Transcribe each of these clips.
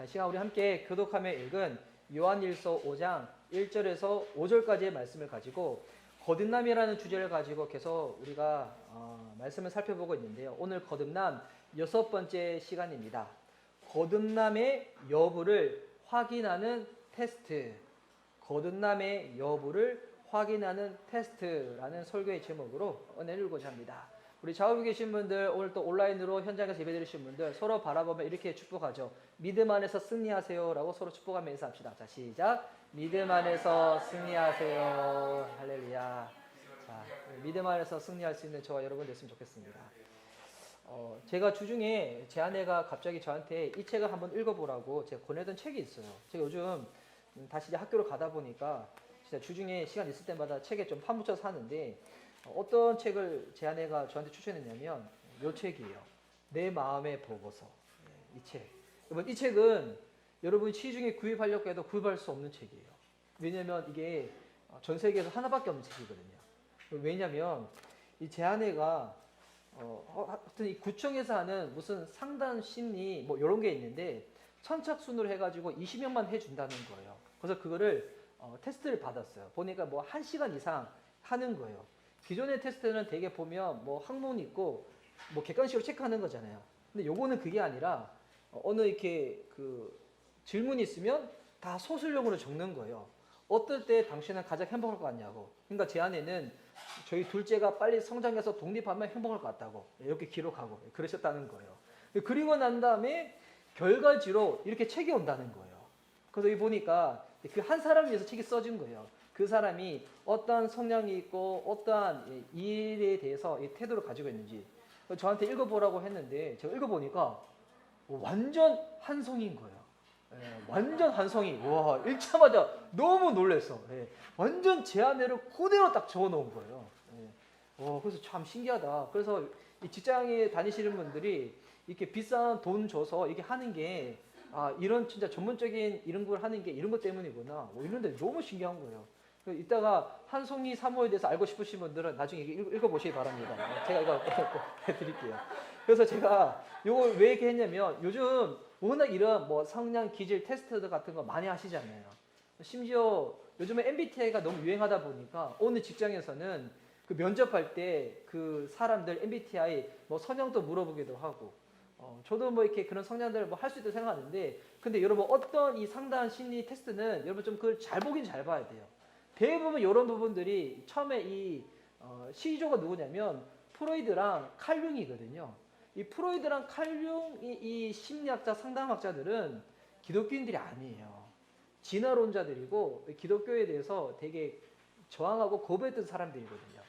이 시간 우리 함께 교독하며 읽은 요한일서 5장 1절에서 5절까지의 말씀을 가지고 거듭남이라는 주제를 가지고 계속 우리가 말씀을 살펴보고 있는데요. 오늘 거듭남 6번째 시간입니다. 거듭남의 여부를 확인하는 테스트. 거듭남의 여부를 확인하는 테스트라는 설교의 제목으로 은혜를 읽고자 합니다. 우리 좌우에 계신 분들, 오늘 또 온라인으로 현장에서 예배드리신 분들 서로 바라보며 이렇게 축복하죠. 믿음 안에서 승리하세요 라고 서로 축복하며 인사합시다. 자, 시작. 믿음 안에서 승리하세요. 할렐루야. 자, 믿음 안에서 승리할 수 있는 저와 여러분 됐으면 좋겠습니다. 제가 주중에 제 아내가 갑자기 저한테 이 책을 한번 읽어보라고 제가 권해던 책이 있어요. 제가 요즘 다시 이제 학교를 가다 보니까 진짜 주중에 시간 있을 때마다 책에 좀 파묻혀서 하는데 어떤 책을 제 아내가 저한테 추천했냐면 이 책이에요. 내 마음의 보고서. 이 책. 여러분 이 책은 여러분이 시중에 구입하려고 해도 구입할 수 없는 책이에요. 왜냐면 이게 전 세계에서 하나밖에 없는 책이거든요. 왜냐면 이 제 아내가 하여튼 이 구청에서 하는 무슨 상담 심리 뭐 이런 게 있는데 선착순으로 해가지고 20명만 해준다는 거예요. 그래서 그거를 테스트를 받았어요. 보니까 뭐 1시간 이상 하는 거예요. 기존의 테스트는 대개 보면 뭐 항문 있고 뭐 객관식으로 체크하는 거잖아요. 근데 요거는 그게 아니라 어느 이렇게 그 질문이 있으면 다 소술형으로 적는 거예요. 어떨 때 당신은 가장 행복할 것 같냐고. 그러니까 제 아내는 저희 둘째가 빨리 성장해서 독립하면 행복할 것 같다고 이렇게 기록하고 그러셨다는 거예요. 그리고 난 다음에 결과지로 이렇게 책이 온다는 거예요. 그래서 여기 보니까 그 한 사람을 위해서 책이 써진 거예요. 그 사람이 어떠한 성향이 있고 어떠한 일에 대해서 이 태도를 가지고 있는지 저한테 읽어보라고 했는데 제가 읽어보니까 완전 한성인 거예요. 완전 한성이. 와, 읽자마자 너무 놀랐어. 완전 제 아내를 그대로 딱 적어놓은 거예요. 그래서 참 신기하다. 그래서 이 직장에 다니시는 분들이 이렇게 비싼 돈 줘서 이렇게 하는 게 이런 진짜 전문적인 이런 걸 하는 게 이런 것 때문이구나. 이런데 너무 신기한 거예요. 이따가 한송이 사모에 대해서 알고 싶으신 분들은 나중에 읽어보시기 바랍니다. 제가 이거 해드릴게요. 그래서 제가 이거 왜 이렇게 했냐면 요즘 워낙 이런 뭐 성량 기질 테스트 같은 거 많이 하시잖아요. 심지어 요즘에 MBTI가 너무 유행하다 보니까 어느 직장에서는 그 면접할 때 그 사람들 MBTI 뭐 성향도 물어보기도 하고 저도 뭐 이렇게 그런 성향들을 뭐 할 수 있다고 생각하는데 근데 여러분 어떤 이 상담 심리 테스트는 여러분 좀 그걸 잘 보긴 잘 봐야 돼요. 대부분 이런 부분들이 처음에 이 시조가 누구냐면 프로이드랑 칼융이거든요. 이 프로이드랑 칼융 이 심리학자 상담학자들은 기독교인들이 아니에요. 진화론자들이고 기독교에 대해서 되게 저항하고 거부했던 사람들이거든요.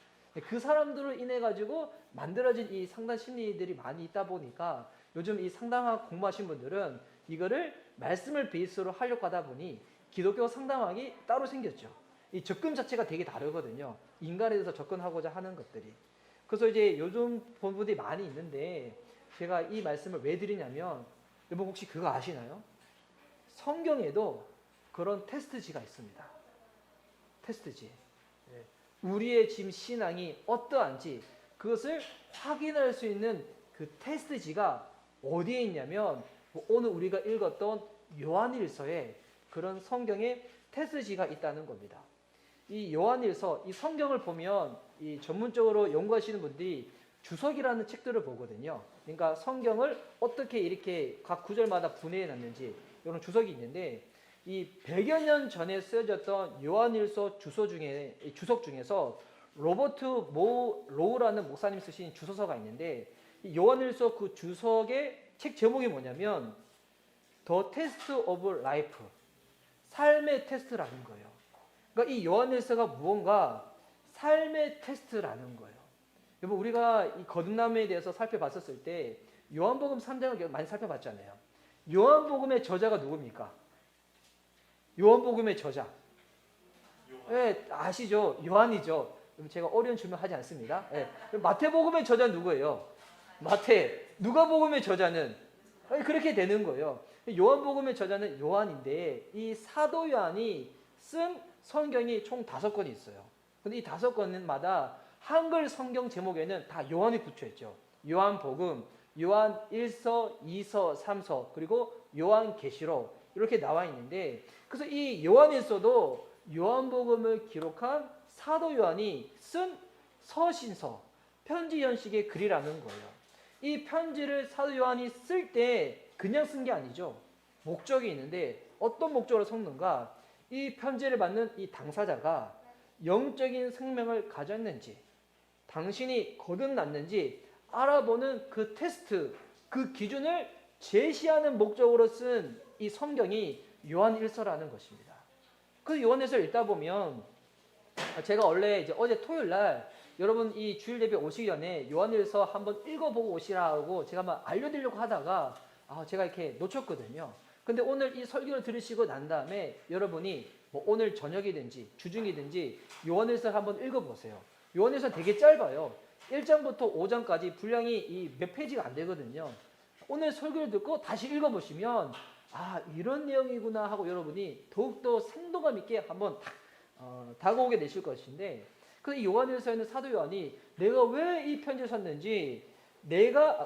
그 사람들을 인해 가지고 만들어진 이 상담 심리들이 많이 있다 보니까 요즘 이 상담학 공부하신 분들은 이거를 말씀을 베이스로 하려고 하다 보니 기독교 상담학이 따로 생겼죠. 이 접근 자체가 되게 다르거든요. 인간에 대해서 접근하고자 하는 것들이. 그래서 이제 요즘 본분들이 많이 있는데 제가 이 말씀을 왜 드리냐면 여러분 혹시 그거 아시나요? 성경에도 그런 테스트지가 있습니다. 테스트지. 우리의 지금 신앙이 어떠한지 그것을 확인할 수 있는 그 테스트지가 어디에 있냐면 오늘 우리가 읽었던 요한일서에 그런 성경의 테스트지가 있다는 겁니다. 이 요한일서, 이 성경을 보면 이 전문적으로 연구하시는 분들이 주석이라는 책들을 보거든요. 그러니까 성경을 어떻게 이렇게 각 구절마다 분해해 놨는지 이런 주석이 있는데 이 100여 년 전에 쓰여졌던 요한일서 주석 중에서 로버트 로우라는 목사님 쓰신 주소서가 있는데 이 요한일서 그 주석의 책 제목이 뭐냐면 The Test of Life, 삶의 테스트라는 거예요. 그러니까 이 요한일서가 무언가 삶의 테스트라는 거예요. 여러분 우리가 이 거듭남에 대해서 살펴봤었을 때 요한복음 3장을 많이 살펴봤잖아요. 요한복음의 저자가 누굽니까? 요한복음의 저자. 네, 아시죠? 요한이죠. 제가 어려운 질문 하지 않습니다. 네. 마태복음의 저자는 누구예요? 마태. 누가복음의 저자는? 그렇게 되는 거예요. 요한복음의 저자는 요한인데 이 사도 요한이 쓴 성경이 총 5권이 있어요. 근데 이 5권마다 한글 성경 제목에는 다 요한이 붙여 있죠. 요한복음, 요한 1서, 2서, 3서, 그리고 요한계시록 이렇게 나와 있는데, 그래서 이 요한일서도 요한복음을 기록한 사도 요한이 쓴 서신서, 편지 형식의 글이라는 거예요. 이 편지를 사도 요한이 쓸 때 그냥 쓴 게 아니죠. 목적이 있는데 어떤 목적으로 썼는가? 이 편지를 받는 이 당사자가 영적인 생명을 가졌는지, 당신이 거듭났는지 알아보는 그 테스트, 그 기준을 제시하는 목적으로 쓴 이 성경이 요한일서라는 것입니다. 그 요한일서를 읽다 보면, 제가 원래 이제 어제 토요일 날 여러분 이 주일 예배 오시기 전에 요한일서 한번 읽어보고 오시라고 제가 막 알려드리려고 하다가 제가 이렇게 놓쳤거든요. 근데 오늘 이 설교를 들으시고 난 다음에 여러분이 뭐 오늘 저녁이든지 주중이든지 요한일서를 한번 읽어보세요. 요한일서 되게 짧아요. 1장부터 5장까지 분량이 몇 페이지가 안 되거든요. 오늘 설교를 듣고 다시 읽어보시면 이런 내용이구나 하고 여러분이 더욱더 생동감 있게 한번 다가오게 되실 것인데, 그 요한일서에는 사도 요한이 내가 왜 이 편지를 썼는지,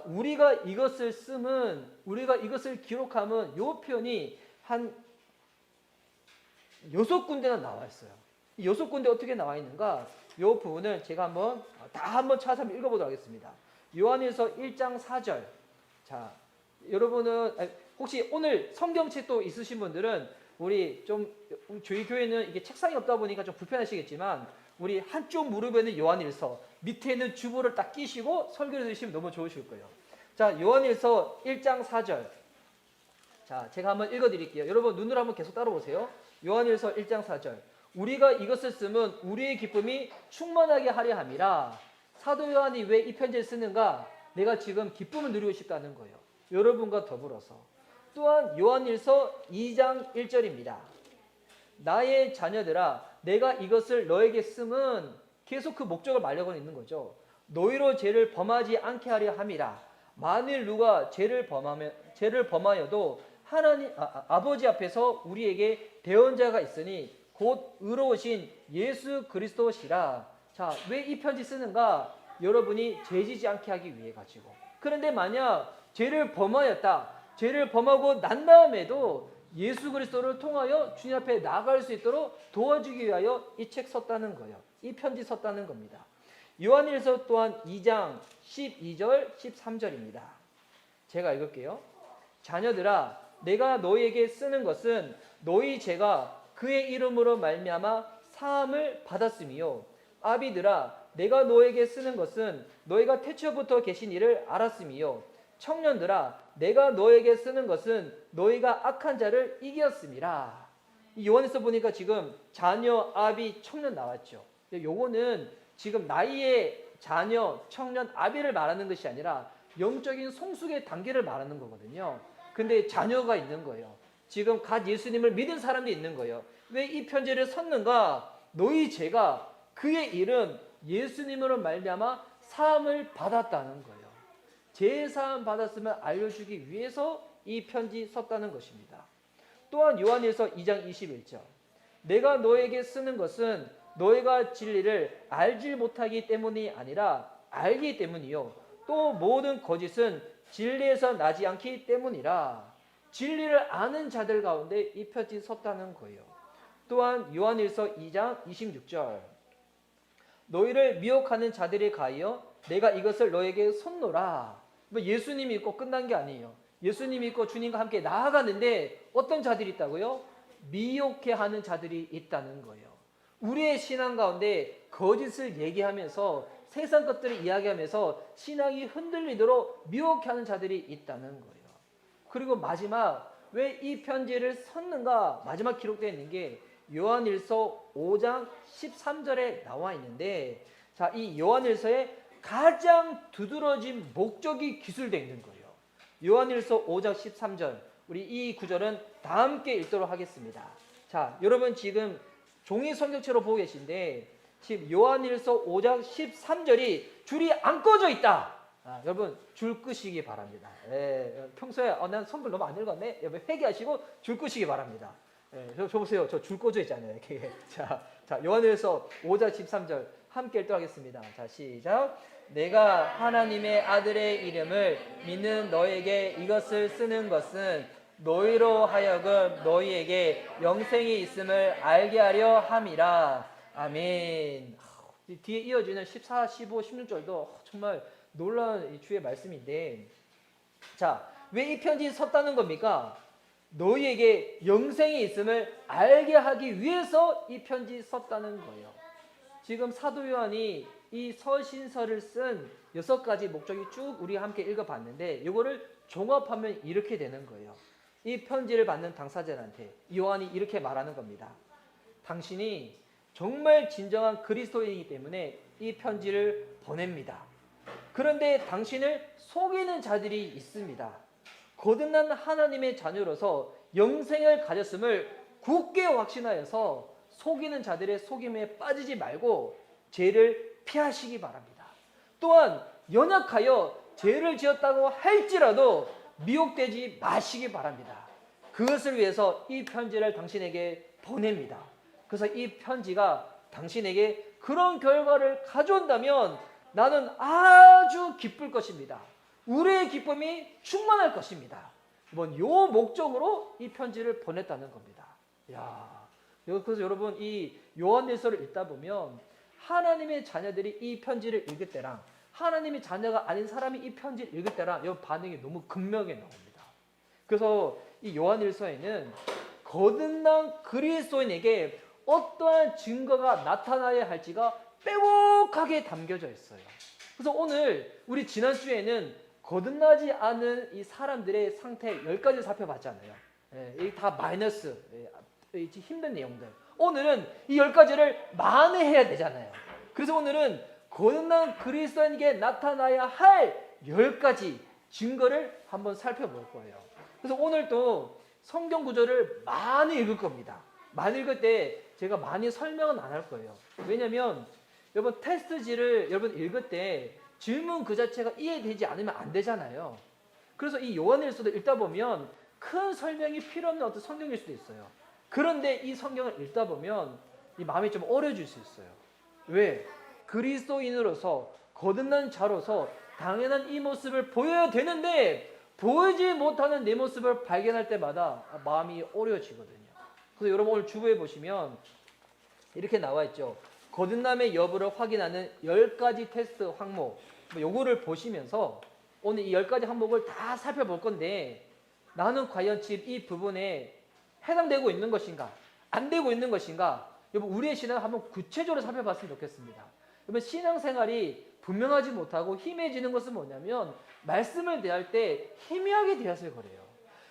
우리가 이것을 쓰면, 우리가 이것을 기록하면 요 표현이 한 6군데나 나와 있어요. 이 6군데 어떻게 나와 있는가? 요 부분을 제가 한번 찾아서 한번 읽어보도록 하겠습니다. 요한일서 1장 4절. 자, 여러분은 혹시 오늘 성경책도 있으신 분들은 우리 저희 교회는 이게 책상이 없다 보니까 좀 불편하시겠지만, 우리 한쪽 무릎에는 요한일서, 밑에는 주보를 딱 끼시고 설교를 들으시면 너무 좋으실 거예요. 자, 요한일서 1장 4절. 자, 제가 한번 읽어드릴게요. 여러분 눈으로 한번 계속 따라오세요. 요한일서 1장 4절. 우리가 이것을 쓰면 우리의 기쁨이 충만하게 하려 함이라. 사도 요한이 왜 이 편지를 쓰는가? 내가 지금 기쁨을 누리고 싶다는 거예요. 여러분과 더불어서. 또한 요한일서 2장 1절입니다. 나의 자녀들아, 내가 이것을 너에게 쓰면, 계속 그 목적을 말려고 있는 거죠. 너희로 죄를 범하지 않게 하려 함이라. 만일 누가 죄를 범하여도 하나님 아버지 앞에서 우리에게 대언자가 있으니 곧 의로우신 예수 그리스도시라. 자, 왜 이 편지 쓰는가? 여러분이 죄지지 않게 하기 위해 가지고. 그런데 만약 죄를 범하였다, 죄를 범하고 난 다음에도 예수 그리스도를 통하여 주님 앞에 나아갈 수 있도록 도와주기 위하여 이 책 썼다는 거예요. 이 편지 썼다는 겁니다. 요한일서 또한 2장 12절 13절입니다. 제가 읽을게요. 자녀들아, 내가 너희에게 쓰는 것은 너희 죄가 그의 이름으로 말미암아 사함을 받았음이요. 아비들아, 내가 너에게 쓰는 것은 너희가 태초부터 계신 이를 알았음이요. 청년들아, 내가 너에게 쓰는 것은 너희가 악한 자를 이겼음이라. 이 요한에서 보니까 지금 자녀, 아비, 청년 나왔죠. 요거는 지금 나이의 자녀, 청년, 아비를 말하는 것이 아니라 영적인 성숙의 단계를 말하는 거거든요. 근데 자녀가 있는 거예요. 지금 갓 예수님을 믿은 사람도 있는 거예요. 왜 이 편지를 썼는가? 너희 죄가 그의 이름 예수님으로 말미암아 사함을 받았다는 거예요. 죄 사함 받았으면 알려주기 위해서 이 편지 썼다는 것입니다. 또한 요한일서 2장 21절. 내가 너에게 쓰는 것은 너희가 진리를 알지 못하기 때문이 아니라 알기 때문이요. 또 모든 거짓은 진리에서 나지 않기 때문이라. 진리를 아는 자들 가운데 이 편지 썼다는 거예요. 또한 요한일서 2장 26절. 너희를 미혹하는 자들에 가하여 내가 이것을 너에게 손노라. 뭐 예수님 믿고 끝난 게 아니에요. 예수님 믿고 주님과 함께 나아가는데 어떤 자들이 있다고요? 미혹해 하는 자들이 있다는 거예요. 우리의 신앙 가운데 거짓을 얘기하면서 세상 것들을 이야기하면서 신앙이 흔들리도록 미혹해 하는 자들이 있다는 거예요. 그리고 마지막, 왜 이 편지를 썼는가? 마지막 기록되어 있는 게 요한일서 5장 13절에 나와 있는데, 자, 이 요한일서에 가장 두드러진 목적이 기술되어 있는 거예요. 요한일서 5장 13절. 우리 이 구절은 다 함께 읽도록 하겠습니다. 자, 여러분 지금 종이 성경책으로 보고 계신데 지금 요한일서 5장 13절이 줄이 안 꺼져 있다. 여러분 줄 끄시기 바랍니다. 평소에 난 성경 너무 안 읽었네. 여러분 회개하시고 줄 끄시기 바랍니다. 저 보세요. 저 줄 꺼져 있잖아요. 이렇게. 자, 요한일서 5장 13절 함께 읽도록 하겠습니다. 자, 시작. 내가 하나님의 아들의 이름을 믿는 너에게 이것을 쓰는 것은 너희로 하여금 너희에게 영생이 있음을 알게 하려 함이라. 아멘. 뒤에 이어지는 14, 15, 16절도 정말 놀라운 이 주의 말씀인데, 자, 왜 이 편지 썼다는 겁니까? 너희에게 영생이 있음을 알게 하기 위해서 이 편지 썼다는 거예요. 지금 사도 요한이 이 서신서를 쓴 6가지 목적이 쭉 우리가 함께 읽어봤는데, 이거를 종합하면 이렇게 되는 거예요. 이 편지를 받는 당사자한테 요한이 이렇게 말하는 겁니다. 당신이 정말 진정한 그리스도인이기 때문에 이 편지를 보냅니다. 그런데 당신을 속이는 자들이 있습니다. 거듭난 하나님의 자녀로서 영생을 가졌음을 굳게 확신하여서 속이는 자들의 속임에 빠지지 말고 죄를 피하시기 바랍니다. 또한 연약하여 죄를 지었다고 할지라도 미혹되지 마시기 바랍니다. 그것을 위해서 이 편지를 당신에게 보냅니다. 그래서 이 편지가 당신에게 그런 결과를 가져온다면 나는 아주 기쁠 것입니다. 우리의 기쁨이 충만할 것입니다. 이번 요 목적으로 이 편지를 보냈다는 겁니다. 야, 그래서 여러분 이 요한일서를 읽다 보면 하나님의 자녀들이 이 편지를 읽을 때랑 하나님의 자녀가 아닌 사람이 이 편지를 읽을 때랑 이 반응이 너무 극명하게 나옵니다. 그래서 이 요한일서에는 거듭난 그리스도인에게 어떠한 증거가 나타나야 할지가 빼곡하게 담겨져 있어요. 그래서 오늘 우리 지난주에는 거듭나지 않은 이 사람들의 상태 10가지 살펴봤잖아요. 이게 다 마이너스, 힘든 내용들. 오늘은 이 10가지를 만회해야 되잖아요. 그래서 오늘은 거듭난 그리스도인에게 나타나야 할 10가지 증거를 한번 살펴볼 거예요. 그래서 오늘도 성경 구절을 많이 읽을 겁니다. 많이 읽을 때 제가 많이 설명은 안 할 거예요. 왜냐면 여러분 테스트지를 여러분 읽을 때 질문 그 자체가 이해되지 않으면 안 되잖아요. 그래서 이 요한일서도 읽다 보면 큰 설명이 필요 없는 어떤 성경일 수도 있어요. 그런데 이 성경을 읽다 보면 이 마음이 좀 어려질 수 있어요. 왜? 그리스도인으로서 거듭난 자로서 당연한 이 모습을 보여야 되는데 보이지 못하는 내 모습을 발견할 때마다 마음이 어려워지거든요. 그래서 여러분 오늘 주부에 보시면 이렇게 나와 있죠. 거듭남의 여부를 확인하는 10가지 테스트 항목. 요거를 보시면서 오늘 이 10가지 항목을 다 살펴볼 건데 나는 과연 지금 이 부분에 해당되고 있는 것인가? 안 되고 있는 것인가? 여러분 우리의 신앙을 한번 구체적으로 살펴봤으면 좋겠습니다. 여러분 신앙생활이 분명하지 못하고 희미해지는 것은 뭐냐면 말씀을 대할 때 희미하게 대해서 그래요.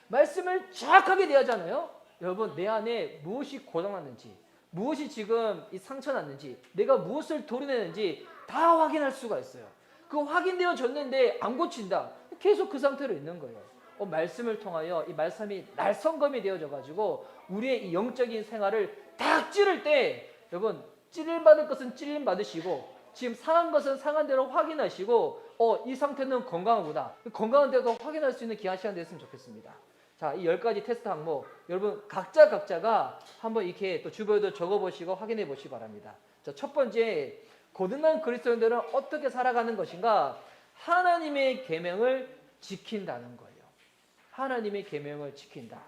말씀을 정확하게 대하잖아요. 여러분 내 안에 무엇이 고장났는지 무엇이 지금 이 상처 났는지 내가 무엇을 도려내는지 다 확인할 수가 있어요. 그 확인되어졌는데 안 고친다. 계속 그 상태로 있는 거예요. 말씀을 통하여 이 말씀이 날성검이 되어져 가지고 우리의 이 영적인 생활을 딱 찌를 때 여러분 찔림 받을 것은 찔림 받으시고 지금 상한 것은 상한 대로 확인하시고 이 상태는 건강하구나. 건강한 대로 확인할 수 있는 귀한 시간 됐으면 좋겠습니다. 자, 이 10가지 테스트 항목 여러분 각자가 한번 이렇게 또 주변에도 적어보시고 확인해 보시기 바랍니다. 자, 첫 번째 거듭난 그리스도인들은 어떻게 살아가는 것인가? 하나님의 계명을 지킨다는 거예요. 하나님의 계명을 지킨다.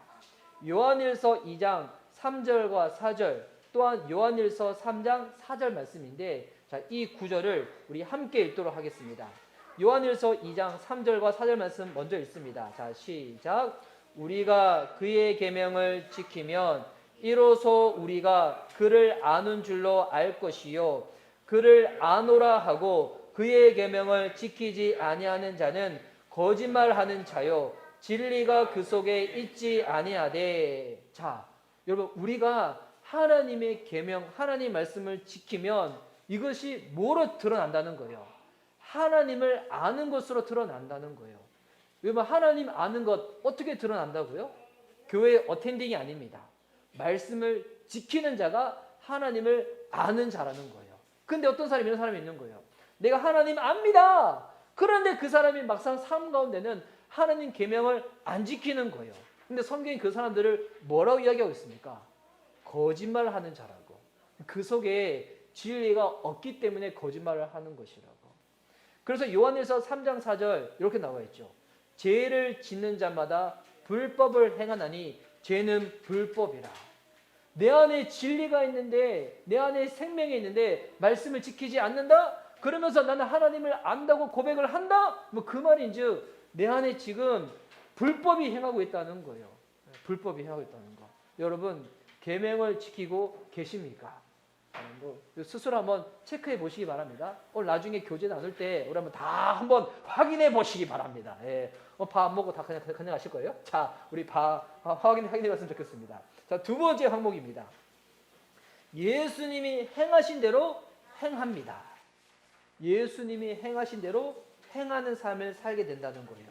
요한일서 2장 3절과 4절 또한 요한일서 3장 4절 말씀인데 자, 이 구절을 우리 함께 읽도록 하겠습니다. 요한일서 2장 3절과 4절 말씀 먼저 읽습니다. 자, 시작. 우리가 그의 계명을 지키면 이로써 우리가 그를 아는 줄로 알 것이요 그를 아노라 하고 그의 계명을 지키지 아니하는 자는 거짓말하는 자요 진리가 그 속에 있지 아니하되. 자, 여러분 우리가 하나님의 계명, 하나님 말씀을 지키면 이것이 뭐로 드러난다는 거예요? 하나님을 아는 것으로 드러난다는 거예요. 여러분 하나님 아는 것 어떻게 드러난다고요? 교회 어텐딩이 아닙니다. 말씀을 지키는 자가 하나님을 아는 자라는 거예요. 근데 어떤 사람이 이런 사람이 있는 거예요. 내가 하나님 압니다. 그런데 그 사람이 막상 삶 가운데는 하나님 계명을 안 지키는 거예요. 근데 성경이 그 사람들을 뭐라고 이야기하고 있습니까? 거짓말하는 자라고. 그 속에 진리가 없기 때문에 거짓말을 하는 것이라고. 그래서 요한일서 3장 4절 이렇게 나와 있죠. 죄를 짓는 자마다 불법을 행하나니 죄는 불법이라. 내 안에 진리가 있는데, 내 안에 생명이 있는데 말씀을 지키지 않는다? 그러면서 나는 하나님을 안다고 고백을 한다? 뭐 그 말인즉 내 안에 지금 불법이 행하고 있다는 거예요. 불법이 행하고 있다는 거. 여러분 계명을 지키고 계십니까? 스스로 한번 체크해 보시기 바랍니다. 오늘 나중에 교제 나눌 때 우리 한번 다 한번 확인해 보시기 바랍니다. 예. 밥 안 먹고 다 그냥 하실 거예요? 자, 우리 확인해 봤으면 좋겠습니다. 자, 두 번째 항목입니다. 예수님이 행하신 대로 행합니다. 예수님이 행하신 대로 행하는 삶을 살게 된다는 거예요.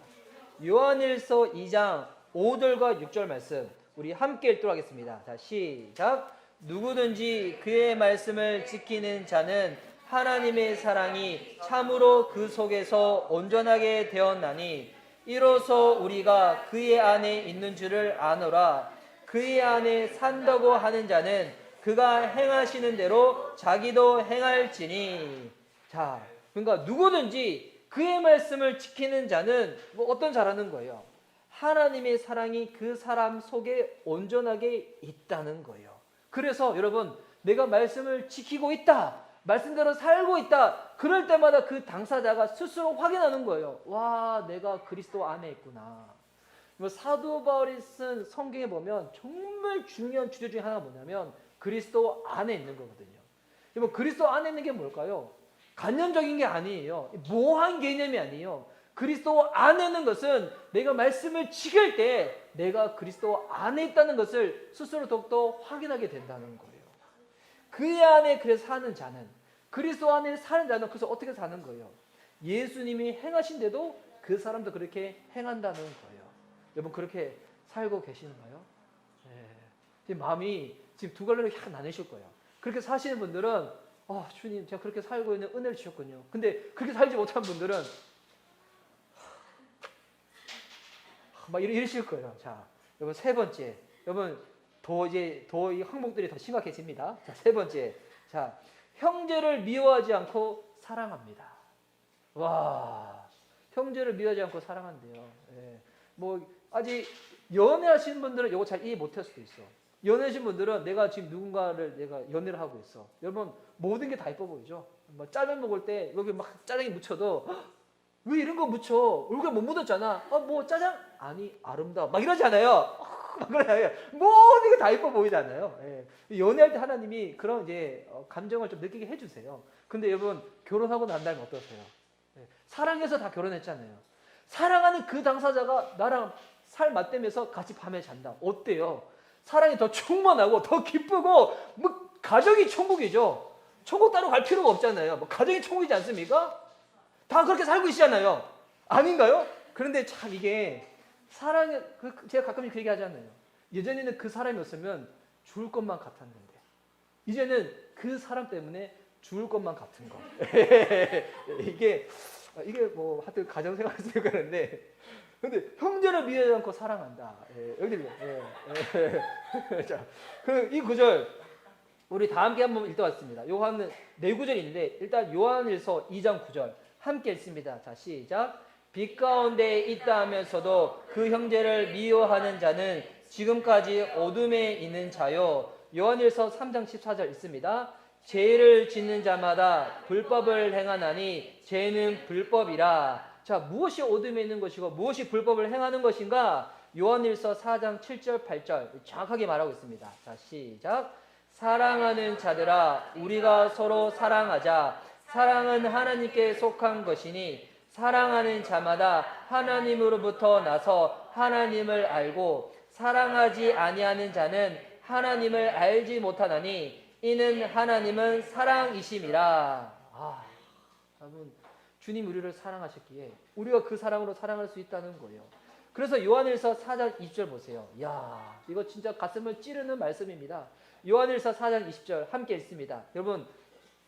요한일서 2장 5절과 6절 말씀 우리 함께 읽도록 하겠습니다. 자, 시작. 누구든지 그의 말씀을 지키는 자는 하나님의 사랑이 참으로 그 속에서 온전하게 되었나니 이로써 우리가 그의 안에 있는 줄을 아노라. 그의 안에 산다고 하는 자는 그가 행하시는 대로 자기도 행할지니. 자, 그러니까 누구든지 그의 말씀을 지키는 자는 뭐 어떤 자라는 거예요? 하나님의 사랑이 그 사람 속에 온전하게 있다는 거예요. 그래서 여러분 내가 말씀을 지키고 있다, 말씀대로 살고 있다, 그럴 때마다 그 당사자가 스스로 확인하는 거예요. 와, 내가 그리스도 안에 있구나. 사도 바울이 쓴 성경에 보면 정말 중요한 주제 중에 하나가 뭐냐면 그리스도 안에 있는 거거든요. 그리스도 안에 있는 게 뭘까요? 간념적인 게 아니에요. 모호한 개념이 아니에요. 그리스도 안에 있는 것은 내가 말씀을 지킬 때 내가 그리스도 안에 있다는 것을 스스로 더욱더 확인하게 된다는 거예요. 그 안에 그래서 사는 자는, 그리스도 안에 사는 자는 그래서 어떻게 사는 거예요? 예수님이 행하신데도 그 사람도 그렇게 행한다는 거예요. 여러분 그렇게 살고 계시는가요? 네. 지금 마음이 지금 두 갈래로 확 나뉘실 거예요. 그렇게 사시는 분들은 주님 제가 그렇게 살고 있는 은혜를 주셨군요. 근데 그렇게 살지 못한 분들은 막 이러실 거예요. 자, 여러분 세 번째, 여러분 더 이 항목들이 더 심각해집니다. 자, 세 번째, 자, 형제를 미워하지 않고 사랑합니다. 와, 형제를 미워하지 않고 사랑한대요. 예. 뭐 아직 연애하시는 분들은 이거 잘 이해 못할 수도 있어. 연애하신 분들은 내가 지금 누군가를 내가 연애를 하고 있어. 여러분 모든 게 다 예뻐 보이죠? 뭐 짜장 먹을 때 여기 막 짜장이 묻혀도 왜 이런 거 묻혀? 얼굴에 못 묻었잖아. 뭐 짜장? 아니 아름다워. 막 이러잖아요. 막 그러잖아요. 모든 게 다 예뻐 보이잖아요. 예. 연애할 때 하나님이 그런 이제 감정을 좀 느끼게 해주세요. 근데 여러분 결혼하고 난 다음에 어떠세요? 예. 사랑해서 다 결혼했잖아요. 사랑하는 그 당사자가 나랑 살 맞대면서 같이 밤에 잔다. 어때요? 사랑이 더 충만하고 더 기쁘고 뭐 가정이 천국이죠. 천국 따로 갈 필요가 없잖아요. 뭐 가정이 천국이지 않습니까? 다 그렇게 살고 계시잖아요. 아닌가요? 그런데 참 이게 사랑이 제가 가끔 그 얘기 하잖아요. 예전에는 그 사람이 없으면 죽을 것만 같았는데 이제는 그 사람 때문에 죽을 것만 같은 거. 이게 뭐 하여튼 가정생활에서 그러는데 근데 형제를 미워하지 않고 사랑한다. 여기 자, 이 구절 우리 다 함께 한번 읽어봤습니다. 요한은 네 구절이 있는데 일단 요한일서 2장 9절 함께 읽습니다. 자, 시작. 빛 가운데 있다 하면서도 그 형제를 미워하는 자는 지금까지 어둠에 있는 자요. 요한일서 3장 14절 있습니다. 죄를 짓는 자마다 불법을 행하나니 죄는 불법이라. 자, 무엇이 어둠에 있는 것이고 무엇이 불법을 행하는 것인가? 요한일서 4장 7절 8절 정확하게 말하고 있습니다. 자, 시작. 사랑하는 자들아 우리가 서로 사랑하자. 사랑은 하나님께 속한 것이니 사랑하는 자마다 하나님으로부터 나서 하나님을 알고 사랑하지 아니하는 자는 하나님을 알지 못하나니 이는 하나님은 사랑이심이라. 여러분 주님 우리를 사랑하셨기에 우리가 그 사랑으로 사랑할 수 있다는 거예요. 그래서 요한일서 4장 20절 보세요. 야, 이거 진짜 가슴을 찌르는 말씀입니다. 요한일서 4장 20절 함께 읽습니다. 여러분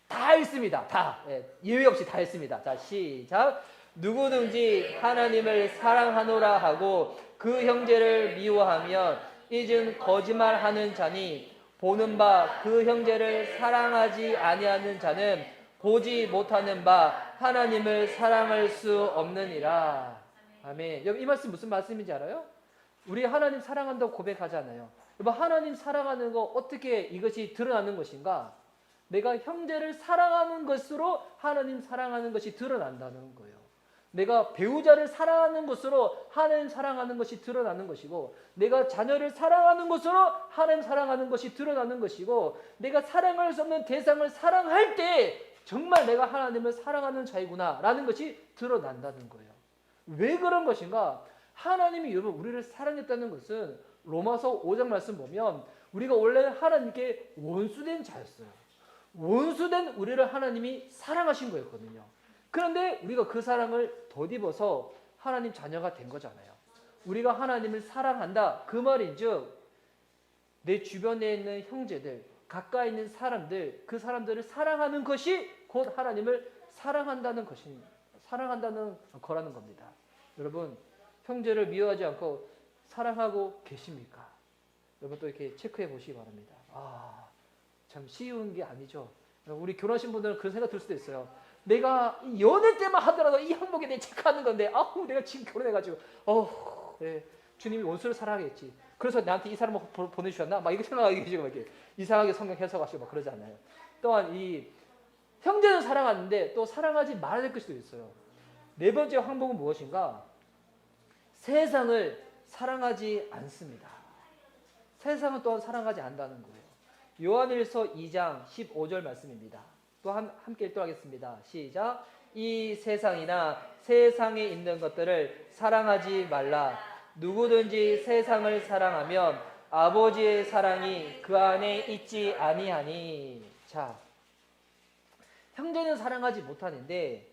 다 읽습니다. 다. 예외 없이 다 읽습니다. 자, 시작. 누구든지 하나님을 사랑하노라 하고 그 형제를 미워하면 이는 거짓말하는 자니 보는 바 그 형제를 사랑하지 아니하는 자는 보지 못하는 바 하나님을 사랑할 수 없느니라. 아멘. 여러분 이 말씀 무슨 말씀인지 알아요? 우리 하나님 사랑한다고 고백하잖아요. 여러분, 하나님 사랑하는 거 어떻게 이것이 드러나는 것인가? 내가 형제를 사랑하는 것으로 하나님 사랑하는 것이 드러난다는 거예요. 내가 배우자를 사랑하는 것으로 하나님 사랑하는 것이 드러나는 것이고, 내가 자녀를 사랑하는 것으로 하나님 사랑하는 것이 드러나는 것이고, 내가 사랑할 수 없는 대상을 사랑할 때 정말 내가 하나님을 사랑하는 자이구나 라는 것이 드러난다는 거예요. 왜 그런 것인가? 하나님이 여러분 우리를 사랑했다는 것은 로마서 5장 말씀 보면 우리가 원래 하나님께 원수된 자였어요. 원수된 우리를 하나님이 사랑하신 거였거든요. 그런데 우리가 그 사랑을 덧입어서 하나님 자녀가 된 거잖아요. 우리가 하나님을 사랑한다 그 말인즉 내 주변에 있는 형제들, 가까이 있는 사람들, 그 사람들을 사랑하는 것이 곧 하나님을 사랑한다는 거라는 겁니다. 여러분, 형제를 미워하지 않고 사랑하고 계십니까? 여러분 또 이렇게 체크해 보시기 바랍니다. 참 쉬운 게 아니죠. 우리 결혼하신 분들은 그런 생각 들 수도 있어요. 내가 연애 때만 하더라도 이 항목에 대해 체크하는 건데, 내가 지금 결혼해가지고, 그래, 주님이 원수를 사랑하겠지. 그래서 나한테 이 사람을 보내주셨나? 막 이렇게 생각하기 지금 이렇게 이상하게 성경 해석하시고 막 그러지 않아요. 또한 이 형제는 사랑하는데 또 사랑하지 말아야 될 것도 있어요. 네 번째 항목은 무엇인가? 세상을 사랑하지 않습니다. 세상은 또한 사랑하지 않는다는 거예요. 요한일서 2장 15절 말씀입니다. 또 함께 읽도록 하겠습니다. 시작. 이 세상이나 세상에 있는 것들을 사랑하지 말라. 누구든지 세상을 사랑하면 아버지의 사랑이 그 안에 있지 아니하니. 자, 형제는 사랑하지 못하는데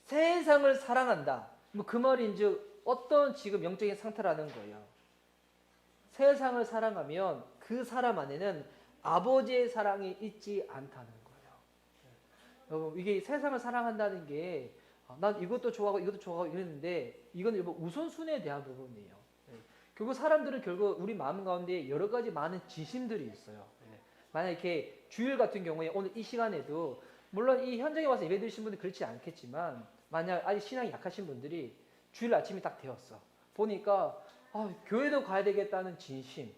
세상을 사랑한다. 그 말인즉 어떤 지금 영적인 상태라는 거예요. 세상을 사랑하면 그 사람 안에는 아버지의 사랑이 있지 않다는 거예요. 이게 세상을 사랑한다는 게 난 이것도 좋아하고 이것도 좋아하고 이랬는데 이건 우선순위에 대한 부분이에요. 결국 사람들은 결국 우리 마음 가운데 여러 가지 많은 지심들이 있어요. 만약 이렇게 주일 같은 경우에 오늘 이 시간에도 물론 이 현장에 와서 예배 드리신 분들 그렇지 않겠지만 만약 아직 신앙이 약하신 분들이 주일 아침이 딱 되었어. 보니까 교회도 가야 되겠다는 진심,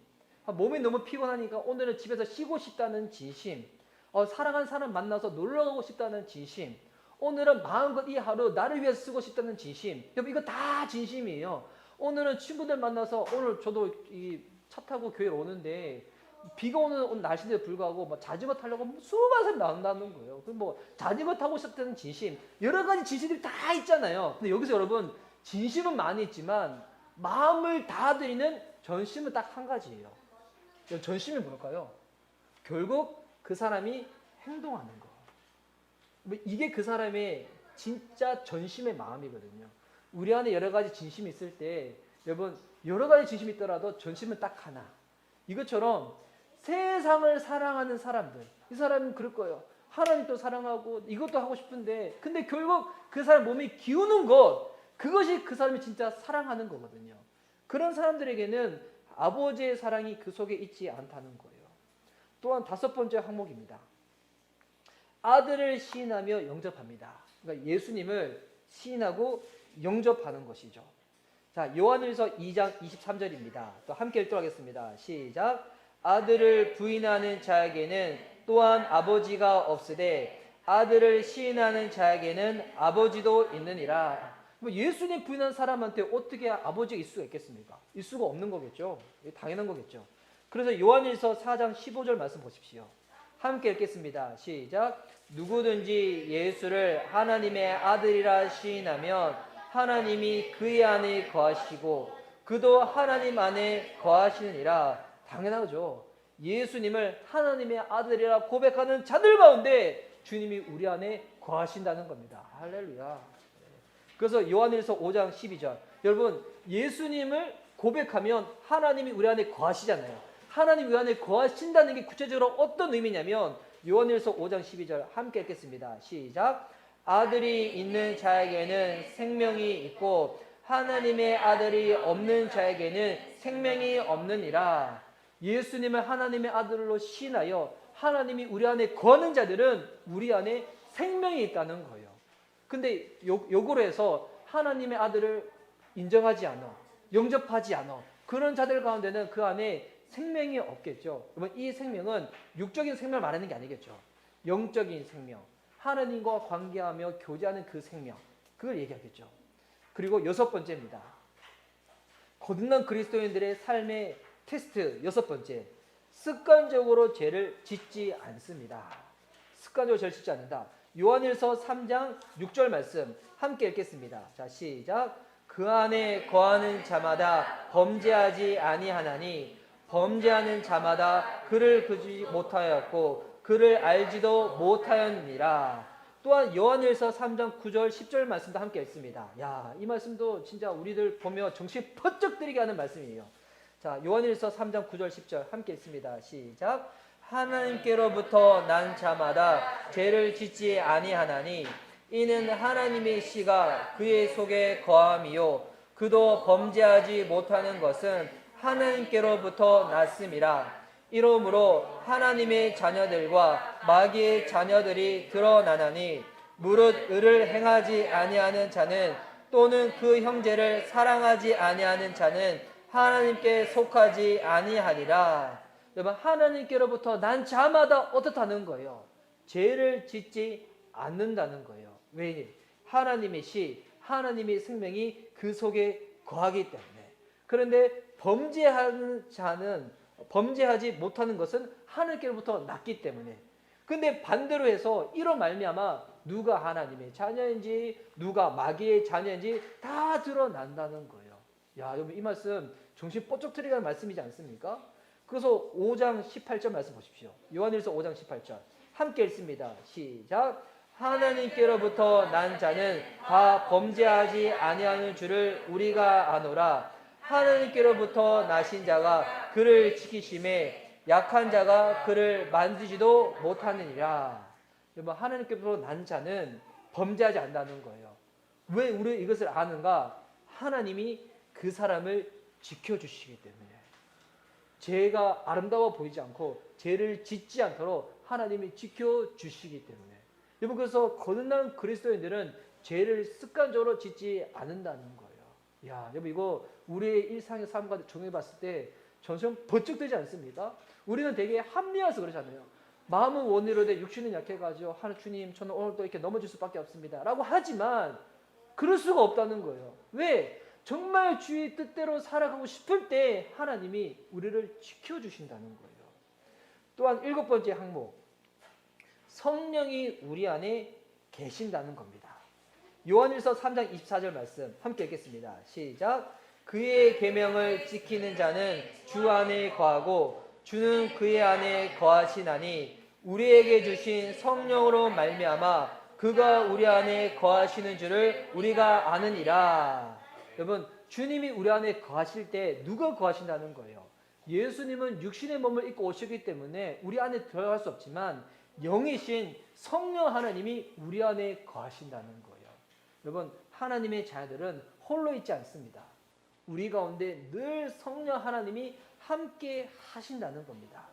몸이 너무 피곤하니까 오늘은 집에서 쉬고 싶다는 진심, 사랑하는 사람 만나서 놀러 가고 싶다는 진심, 오늘은 마음껏 이 하루 나를 위해서 쓰고 싶다는 진심. 여러분 이거 다 진심이에요. 오늘은 친구들 만나서 오늘 저도 이 차 타고 교회로 오는데 비가 오는 날씨인데도 불구하고 자전거 타려고 수많은 사람이 나온다는 거예요. 그럼 자전거 타고 싶다는 진심, 여러 가지 진심들이 다 있잖아요. 근데 여기서 여러분 진심은 많이 있지만 마음을 다 드리는 전심은 딱 한 가지예요. 전심이 뭘까요? 결국 그 사람이 행동하는 거. 이게 그 사람의 진짜 전심의 마음이거든요. 우리 안에 여러 가지 진심이 있을 때 여러분 여러 가지 진심이 있더라도 전심은 딱 하나. 이것처럼 세상을 사랑하는 사람들, 이 사람은 그럴 거예요. 하나님도 사랑하고 이것도 하고 싶은데 근데 결국 그 사람 몸이 기우는 것, 그것이 그 사람이 진짜 사랑하는 거거든요. 그런 사람들에게는 아버지의 사랑이 그 속에 있지 않다는 거예요. 또한 다섯 번째 항목입니다. 아들을 시인하며 영접합니다. 그러니까 예수님을 시인하고 영접하는 것이죠. 자, 요한일서 2장 23절입니다. 또 함께 읽도록 하겠습니다. 시작. 아들을 부인하는 자에게는 또한 아버지가 없으되 아들을 시인하는 자에게는 아버지도 있느니라. 예수님 부인한 사람한테 어떻게 아버지가 있을 수가 있겠습니까? 있을 수가 없는 거겠죠. 당연한 거겠죠. 그래서 요한일서 4장 15절 말씀 보십시오. 함께 읽겠습니다. 시작. 누구든지 예수를 하나님의 아들이라 시인하면 하나님이 그의 안에 거하시고 그도 하나님 안에 거하시느니라. 당연하죠. 예수님을 하나님의 아들이라 고백하는 자들 가운데 주님이 우리 안에 거하신다는 겁니다. 할렐루야. 그래서 요한일서 5장 12절. 여러분 예수님을 고백하면 하나님이 우리 안에 거하시잖아요. 하나님 우리 안에 거하신다는 게 구체적으로 어떤 의미냐면 요한일서 5장 12절 함께 읽겠습니다. 시작. 아들이 있는 자에게는 생명이 있고 하나님의 아들이 없는 자에게는 생명이 없느니라. 예수님을 하나님의 아들로 시인하여 하나님이 우리 안에 거하는 자들은 우리 안에 생명이 있다는 거예요. 근데 요구로 해서 하나님의 아들을 인정하지 않아, 영접하지 않아, 그런 자들 가운데는 그 안에 생명이 없겠죠. 그러면 이 생명은 육적인 생명을 말하는 게 아니겠죠. 영적인 생명, 하나님과 관계하며 교제하는 그 생명, 그걸 얘기하겠죠. 그리고 여섯 번째입니다. 거듭난 그리스도인들의 삶의 테스트 여섯 번째, 습관적으로 죄를 짓지 않습니다. 습관적으로 죄를 짓지 않는다. 요한일서 3장 6절 말씀 함께 읽겠습니다. 자, 시작. 그 안에 거하는 자마다 범죄하지 아니하나니 범죄하는 자마다 그를 그지 못하였고 그를 알지도 못하였느니라. 또한 요한일서 3장 9절 10절 말씀도 함께 읽습니다. 야, 이 말씀도 진짜 우리들 보며 정신 번쩍 들이게 하는 말씀이에요. 자, 요한일서 3장 9절 10절 함께 읽습니다. 시작. 하나님께로부터 난 자마다 죄를 짓지 아니하나니 이는 하나님의 씨가 그의 속에 거함이요 그도 범죄하지 못하는 것은 하나님께로부터 났음이라. 이러므로 하나님의 자녀들과 마귀의 자녀들이 드러나나니 무릇 의를 행하지 아니하는 자는 또는 그 형제를 사랑하지 아니하는 자는 하나님께 속하지 아니하리라. 여러분, 하나님께로부터 난 자마다 어떻다는 거예요? 죄를 짓지 않는다는 거예요. 왜? 하나님의 씨, 하나님의 생명이 그 속에 거하기 때문에. 그런데 범죄하는 자는 범죄하지 못하는 것은 하나님께로부터 났기 때문에. 근데 반대로 해서 이로 말미암아 누가 하나님의 자녀인지 누가 마귀의 자녀인지 다 드러난다는 거예요. 야, 여러분 이 말씀 정신 번쩍 트리는 말씀이지 않습니까? 그래서 5장 18절 말씀 보십시오. 요한일서 5장 18절 함께 읽습니다. 시작. 하나님께로부터 난 자는 다 범죄하지 아니하는 줄을 우리가 아노라. 하나님께로부터 나신 자가 그를 지키심에 약한 자가 그를 만지지도 못하느니라. 여러분, 하나님께로부터 난 자는 범죄하지 않는다는 거예요. 왜 우리 이것을 아는가? 하나님이 그 사람을 지켜주시기 때문에. 죄가 아름다워 보이지 않고 죄를 짓지 않도록 하나님이 지켜주시기 때문에. 여러분, 그래서 거듭난 그리스도인들은 죄를 습관적으로 짓지 않는다는 거예요. 야, 여러분 이거 우리의 일상의 삶과 적용해 봤을 때 정신 번쩍 들지 않습니까? 우리는 되게 합리화해서 그러잖아요. 마음은 원의로되 육신은 약해가지고 주님 저는 오늘도 이렇게 넘어질 수밖에 없습니다 라고 하지만 그럴 수가 없다는 거예요. 왜? 정말 주의 뜻대로 살아가고 싶을 때 하나님이 우리를 지켜주신다는 거예요. 또한 일곱 번째 항목, 성령이 우리 안에 계신다는 겁니다. 요한일서 3장 24절 말씀 함께 읽겠습니다. 시작. 그의 계명을 지키는 자는 주 안에 거하고 주는 그의 안에 거하시나니 우리에게 주신 성령으로 말미암아 그가 우리 안에 거하시는 줄을 우리가 아느니라. 여러분, 주님이 우리 안에 거하실 때 누가 거하신다는 거예요? 예수님은 육신의 몸을 입고 오시기 때문에 우리 안에 들어갈 수 없지만 영이신 성령 하나님이 우리 안에 거하신다는 거예요. 여러분, 하나님의 자녀들은 홀로 있지 않습니다. 우리 가운데 늘 성령 하나님이 함께 하신다는 겁니다.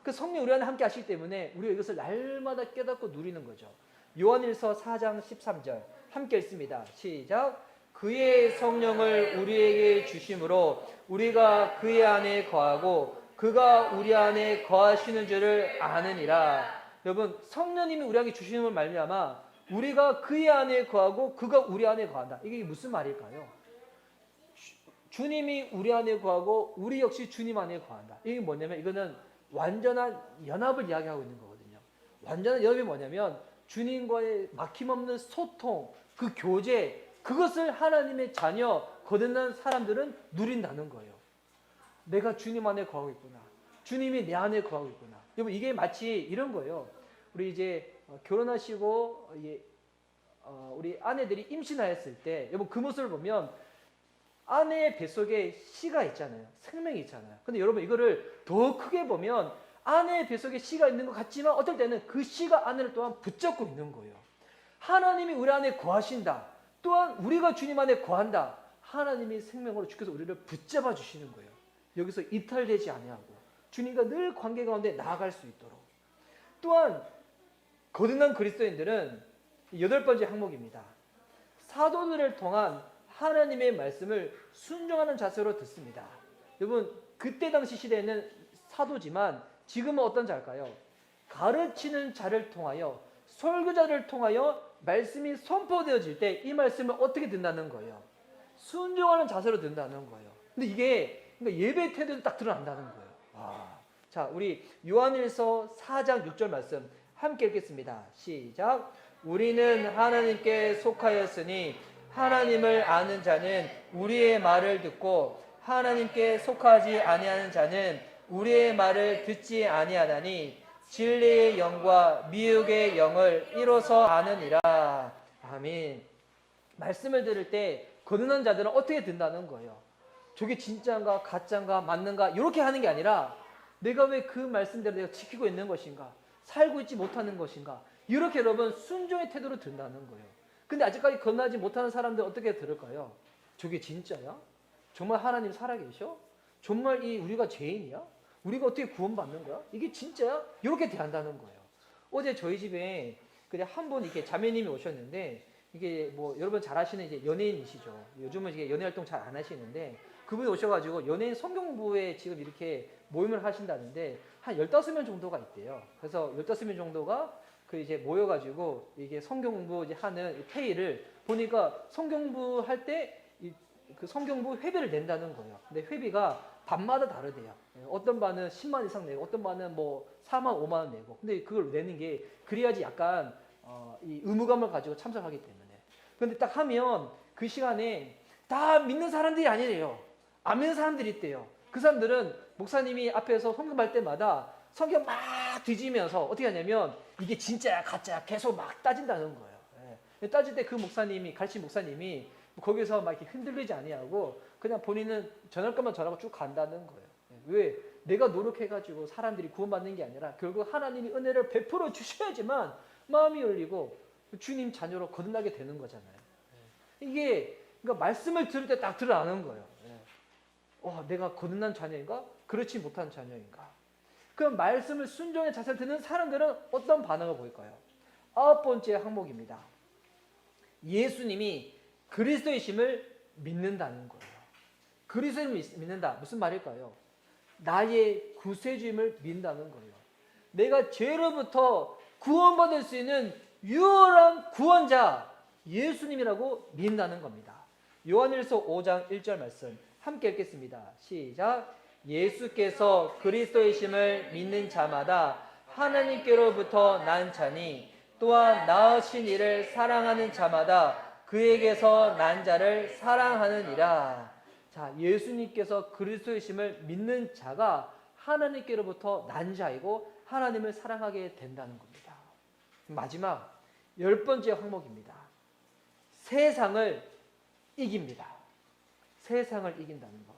그 성령 우리 안에 함께 하시기 때문에 우리가 이것을 날마다 깨닫고 누리는 거죠. 요한일서 4장 13절 함께 읽습니다. 시작. 그의 성령을 우리에게 주심으로 우리가 그의 안에 거하고 그가 우리 안에 거하시는 줄을 아느니라. 여러분, 성령님이 우리에게 주시는 말미암아 우리가 그의 안에 거하고 그가 우리 안에 거한다. 이게 무슨 말일까요? 주님이 우리 안에 거하고 우리 역시 주님 안에 거한다. 이게 뭐냐면 이거는 완전한 연합을 이야기하고 있는 거거든요. 완전한 연합이 뭐냐면 주님과의 막힘없는 소통, 그 교제, 그것을 하나님의 자녀, 거듭난 사람들은 누린다는 거예요. 내가 주님 안에 거하고 있구나. 주님이 내 안에 거하고 있구나. 여러분, 이게 마치 이런 거예요. 우리 이제 결혼하시고 우리 아내들이 임신하였을 때 여러분 그 모습을 보면 아내의 뱃속에 씨가 있잖아요. 생명이 있잖아요. 근데 여러분 이거를 더 크게 보면 아내의 뱃속에 씨가 있는 것 같지만 어떨 때는 그 씨가 아내를 또한 붙잡고 있는 거예요. 하나님이 우리 안에 거하신다. 또한 우리가 주님 안에 거한다. 하나님이 생명으로 주께서 우리를 붙잡아 주시는 거예요. 여기서 이탈되지 아니하고 주님과 늘 관계 가운데 나아갈 수 있도록. 또한 거듭난 그리스도인들은 여덟 번째 항목입니다. 사도들을 통한 하나님의 말씀을 순종하는 자세로 듣습니다. 여러분 그때 당시 시대에는 사도지만 지금은 어떤 자일까요? 가르치는 자를 통하여 설교자를 통하여 말씀이 선포되어질 때 이 말씀을 어떻게 듣는다는 거예요? 순종하는 자세로 듣는다는 거예요. 근데 이게 그러니까 예배 태도도 딱 드러난다는 거예요. 와. 자, 우리 요한일서 4장 6절 말씀 함께 읽겠습니다. 시작. 우리는 하나님께 속하였으니 하나님을 아는 자는 우리의 말을 듣고 하나님께 속하지 아니하는 자는 우리의 말을 듣지 아니하나니 진리의 영과 미혹의 영을 이로써 아느니라. 아멘. 말씀을 들을 때 거듭난 자들은 어떻게 듣는다는 거예요? 저게 진짜인가 가짜인가 맞는가 이렇게 하는 게 아니라 내가 왜 그 말씀대로 내가 지키고 있는 것인가 살고 있지 못하는 것인가 이렇게 여러분 순종의 태도로 듣는다는 거예요. 근데 아직까지 거듭나지 못하는 사람들 어떻게 들을까요? 저게 진짜야? 정말 하나님 살아계셔? 정말 이 우리가 죄인이야? 우리가 어떻게 구원받는 거야? 이게 진짜야? 이렇게 대한다는 거예요. 어제 저희 집에 그냥 한 분 이렇게 자매님이 오셨는데 이게 뭐 여러분 잘 아시는 이제 연예인이시죠. 요즘은 이게 연예 활동 잘 안 하시는데 그분이 오셔가지고 연예인 성경 공부에 지금 이렇게 모임을 하신다는데 한 15명 정도가 있대요. 그래서 15명 정도가 그 이제 모여가지고 이게 성경 공부 이제 하는 회의를 보니까 성경 공부 할 때 그 성경부 회비를 낸다는 거예요. 근데 회비가 반마다 다르대요. 어떤 반은 10만 이상 내고 어떤 반은 뭐 4만 5만 원 내고. 근데 그걸 내는 게 그래야지 약간 이 의무감을 가지고 참석하기 때문에. 근데 딱 하면 그 시간에 다 믿는 사람들이 아니래요. 안 믿는 사람들이 있대요. 그 사람들은 목사님이 앞에서 헌금할 때마다 성경 막 뒤지면서 어떻게 하냐면 이게 진짜야 가짜야 계속 막 따진다는 거예요. 예. 따질 때 그 목사님이 가르친 목사님이 거기서 막 이렇게 흔들리지 아니하고 그냥 본인은 전할 것만 전하고 쭉 간다는 거예요. 예. 왜? 내가 노력해가지고 사람들이 구원받는 게 아니라 결국 하나님이 은혜를 베풀어 주셔야지만 마음이 열리고 주님 자녀로 거듭나게 되는 거잖아요. 예. 이게 그러니까 말씀을 들을 때 딱 드러나는 거예요. 예. 내가 거듭난 자녀인가? 그렇지 못한 자녀인가? 그 말씀을 순종의 자세를 듣는 사람들은 어떤 반응을 보일까요? 9번째 항목입니다. 예수님이 그리스도이심을 믿는다는 거예요. 그리스도를 믿는다. 무슨 말일까요? 나의 구세주임을 믿는다는 거예요. 내가 죄로부터 구원받을 수 있는 유일한 구원자 예수님이라고 믿는다는 겁니다. 요한일서 5장 1절 말씀 함께 읽겠습니다. 시작. 예수께서 그리스도이심을 믿는 자마다 하나님께로부터 난 자니 또한 낳으신 이를 사랑하는 자마다 그에게서 난 자를 사랑하느니라. 자, 예수님께서 그리스도이심을 믿는 자가 하나님께로부터 난 자이고 하나님을 사랑하게 된다는 겁니다. 마지막 10번째 항목입니다. 세상을 이깁니다. 세상을 이긴다는 것.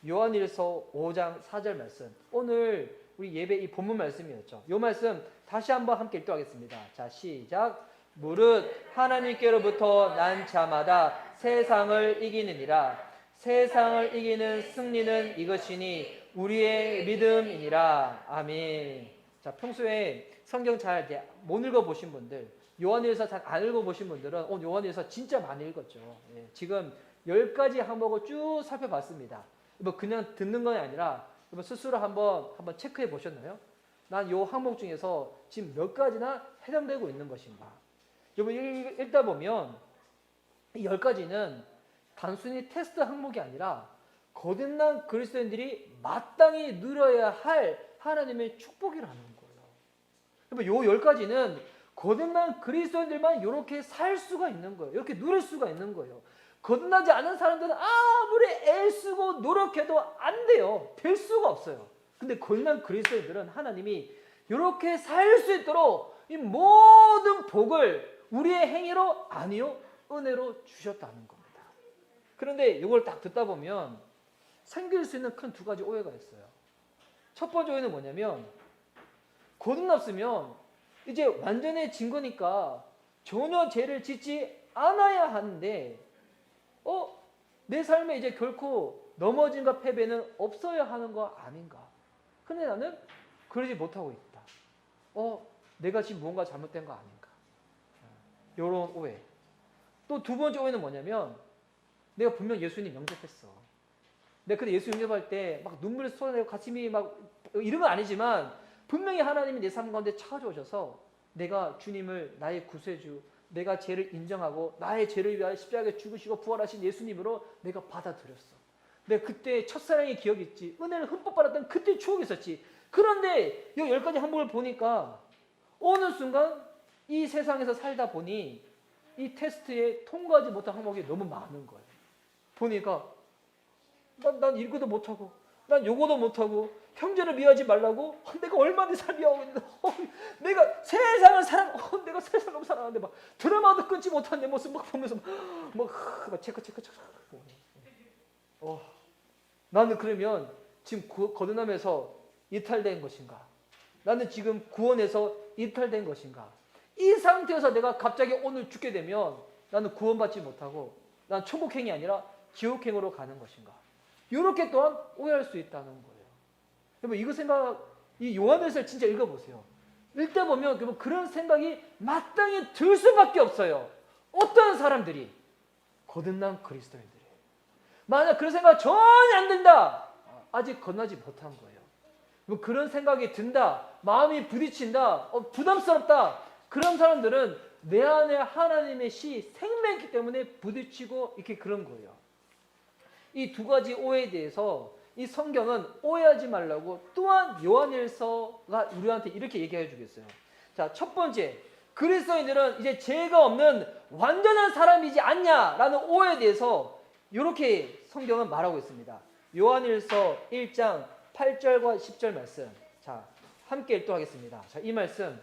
요한일서 5장 4절 말씀. 오늘 우리 예배 이 본문 말씀이었죠. 이 말씀 다시 한번 함께 읽도록하겠습니다. 자, 시작. 무릇 하나님께로부터 난 자마다 세상을 이기느니라. 세상을 이기는 승리는 이것이니 우리의 믿음이니라. 아멘. 자, 평소에 성경 잘 못 읽어보신 분들, 요한일서 잘 안 읽어보신 분들은 오늘 요한일서 진짜 많이 읽었죠. 예, 지금 10가지 항목을 쭉 살펴봤습니다. 뭐 그냥 듣는 건 아니라 스스로 한번 체크해 보셨나요? 난 요 항목 중에서 지금 몇 가지나 해당되고 있는 것인가? 여러분 읽다 보면 이 10가지는 단순히 테스트 항목이 아니라 거듭난 그리스도인들이 마땅히 누려야 할 하나님의 축복이라는 거예요. 여러분 요 10가지는 거듭난 그리스도인들만 이렇게 살 수가 있는 거예요. 이렇게 누릴 수가 있는 거예요. 거듭나지 않은 사람들은 아무리 애쓰고 노력해도 안 돼요. 될 수가 없어요. 근데 거듭난 그리스도인들은 하나님이 이렇게 살 수 있도록 이 모든 복을 우리의 행위로 아니요 은혜로 주셨다는 겁니다. 그런데 이걸 딱 듣다 보면 생길 수 있는 큰 2가지 오해가 있어요. 첫 번째 오해는 뭐냐면 거듭났으면 이제 완전해진 거니까 전혀 죄를 짓지 않아야 하는데 내 삶에 이제 결코 넘어짐과 패배는 없어야 하는 거 아닌가? 근데 나는 그러지 못하고 있다. 내가 지금 무언가 잘못된 거 아닌가? 이런 오해. 또 2번째 오해는 뭐냐면 내가 분명 예수님 영접했어. 내가 그때 예수 영접할 때 막 눈물을 쏟아내고 가슴이 막 이런 건 아니지만 분명히 하나님이 내 삶 가운데 찾아오셔서 내가 주님을 나의 구세주, 내가 죄를 인정하고 나의 죄를 위하여 십자가에 죽으시고 부활하신 예수님으로 내가 받아들였어. 내가 그때 첫사랑의 기억이 있지. 은혜를 흠뻑 받았던 그때 추억이 있었지. 그런데 이 10가지 항목을 보니까 어느 순간 이 세상에서 살다 보니 이 테스트에 통과하지 못한 항목이 너무 많은 거예요. 보니까 난 이거도 못하고 난 요거도 못하고 형제를 미워하지 말라고 내가 얼마나 삶이 하고 있는데 내가 세상을 내가 세상을 너무 사랑하는데 막 드라마도 끊지 못한 내 모습 막 보면서 막 체크 나는 그러면 지금 거듭남에서 이탈된 것인가? 나는 지금 구원에서 이탈된 것인가? 이 상태에서 내가 갑자기 오늘 죽게 되면 나는 구원받지 못하고 난 천국행이 아니라 지옥행으로 가는 것인가? 이렇게 또한 오해할 수 있다는 거예요. 여러분 이 요한일서를 진짜 읽어보세요. 읽다 보면 그런 생각이 마땅히 들 수밖에 없어요. 어떤 사람들이? 거듭난 그리스도인들이에요. 만약 그런 생각 전혀 안 든다. 아직 건너지 못한 거예요. 그런 생각이 든다. 마음이 부딪힌다. 부담스럽다. 그런 사람들은 내 안에 하나님의 생명이기 때문에 부딪히고 이렇게 그런 거예요. 이 두 가지 오해에 대해서 이 성경은 오해하지 말라고 또한 요한일서가 우리한테 이렇게 얘기해 주겠어요. 자, 첫 번째, 그리스도인들은 이제 죄가 없는 완전한 사람이지 않냐라는 오해에 대해서 이렇게 성경은 말하고 있습니다. 요한일서 1장 8절과 10절 말씀. 자, 함께 읽도록하겠습니다. 자, 이 말씀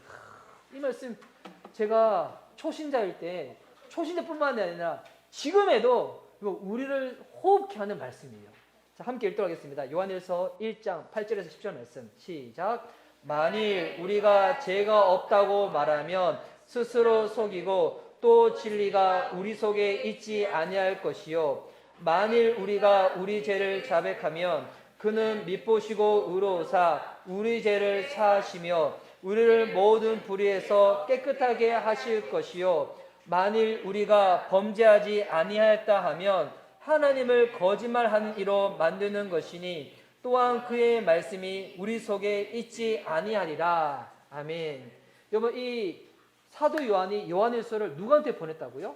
제가 초신자일 때, 초신자뿐만 아니라 지금에도 우리를 호흡케 하는 말씀이에요. 자, 함께 읽도록 하겠습니다. 요한일서 1장 8절에서 10절 말씀. 시작. 만일 우리가 죄가 없다고 말하면 스스로 속이고 또 진리가 우리 속에 있지 아니할 것이요. 만일 우리가 우리 죄를 자백하면 그는 밉보시고 의로우사 우리 죄를 사하시며 우리를 모든 불의에서 깨끗하게 하실 것이요. 만일 우리가 범죄하지 아니하였다 하면 하나님을 거짓말하는 이로 만드는 것이니 또한 그의 말씀이 우리 속에 있지 아니하리라. 아멘. 여러분 이 사도 요한이 요한일서를 누구한테 보냈다고요?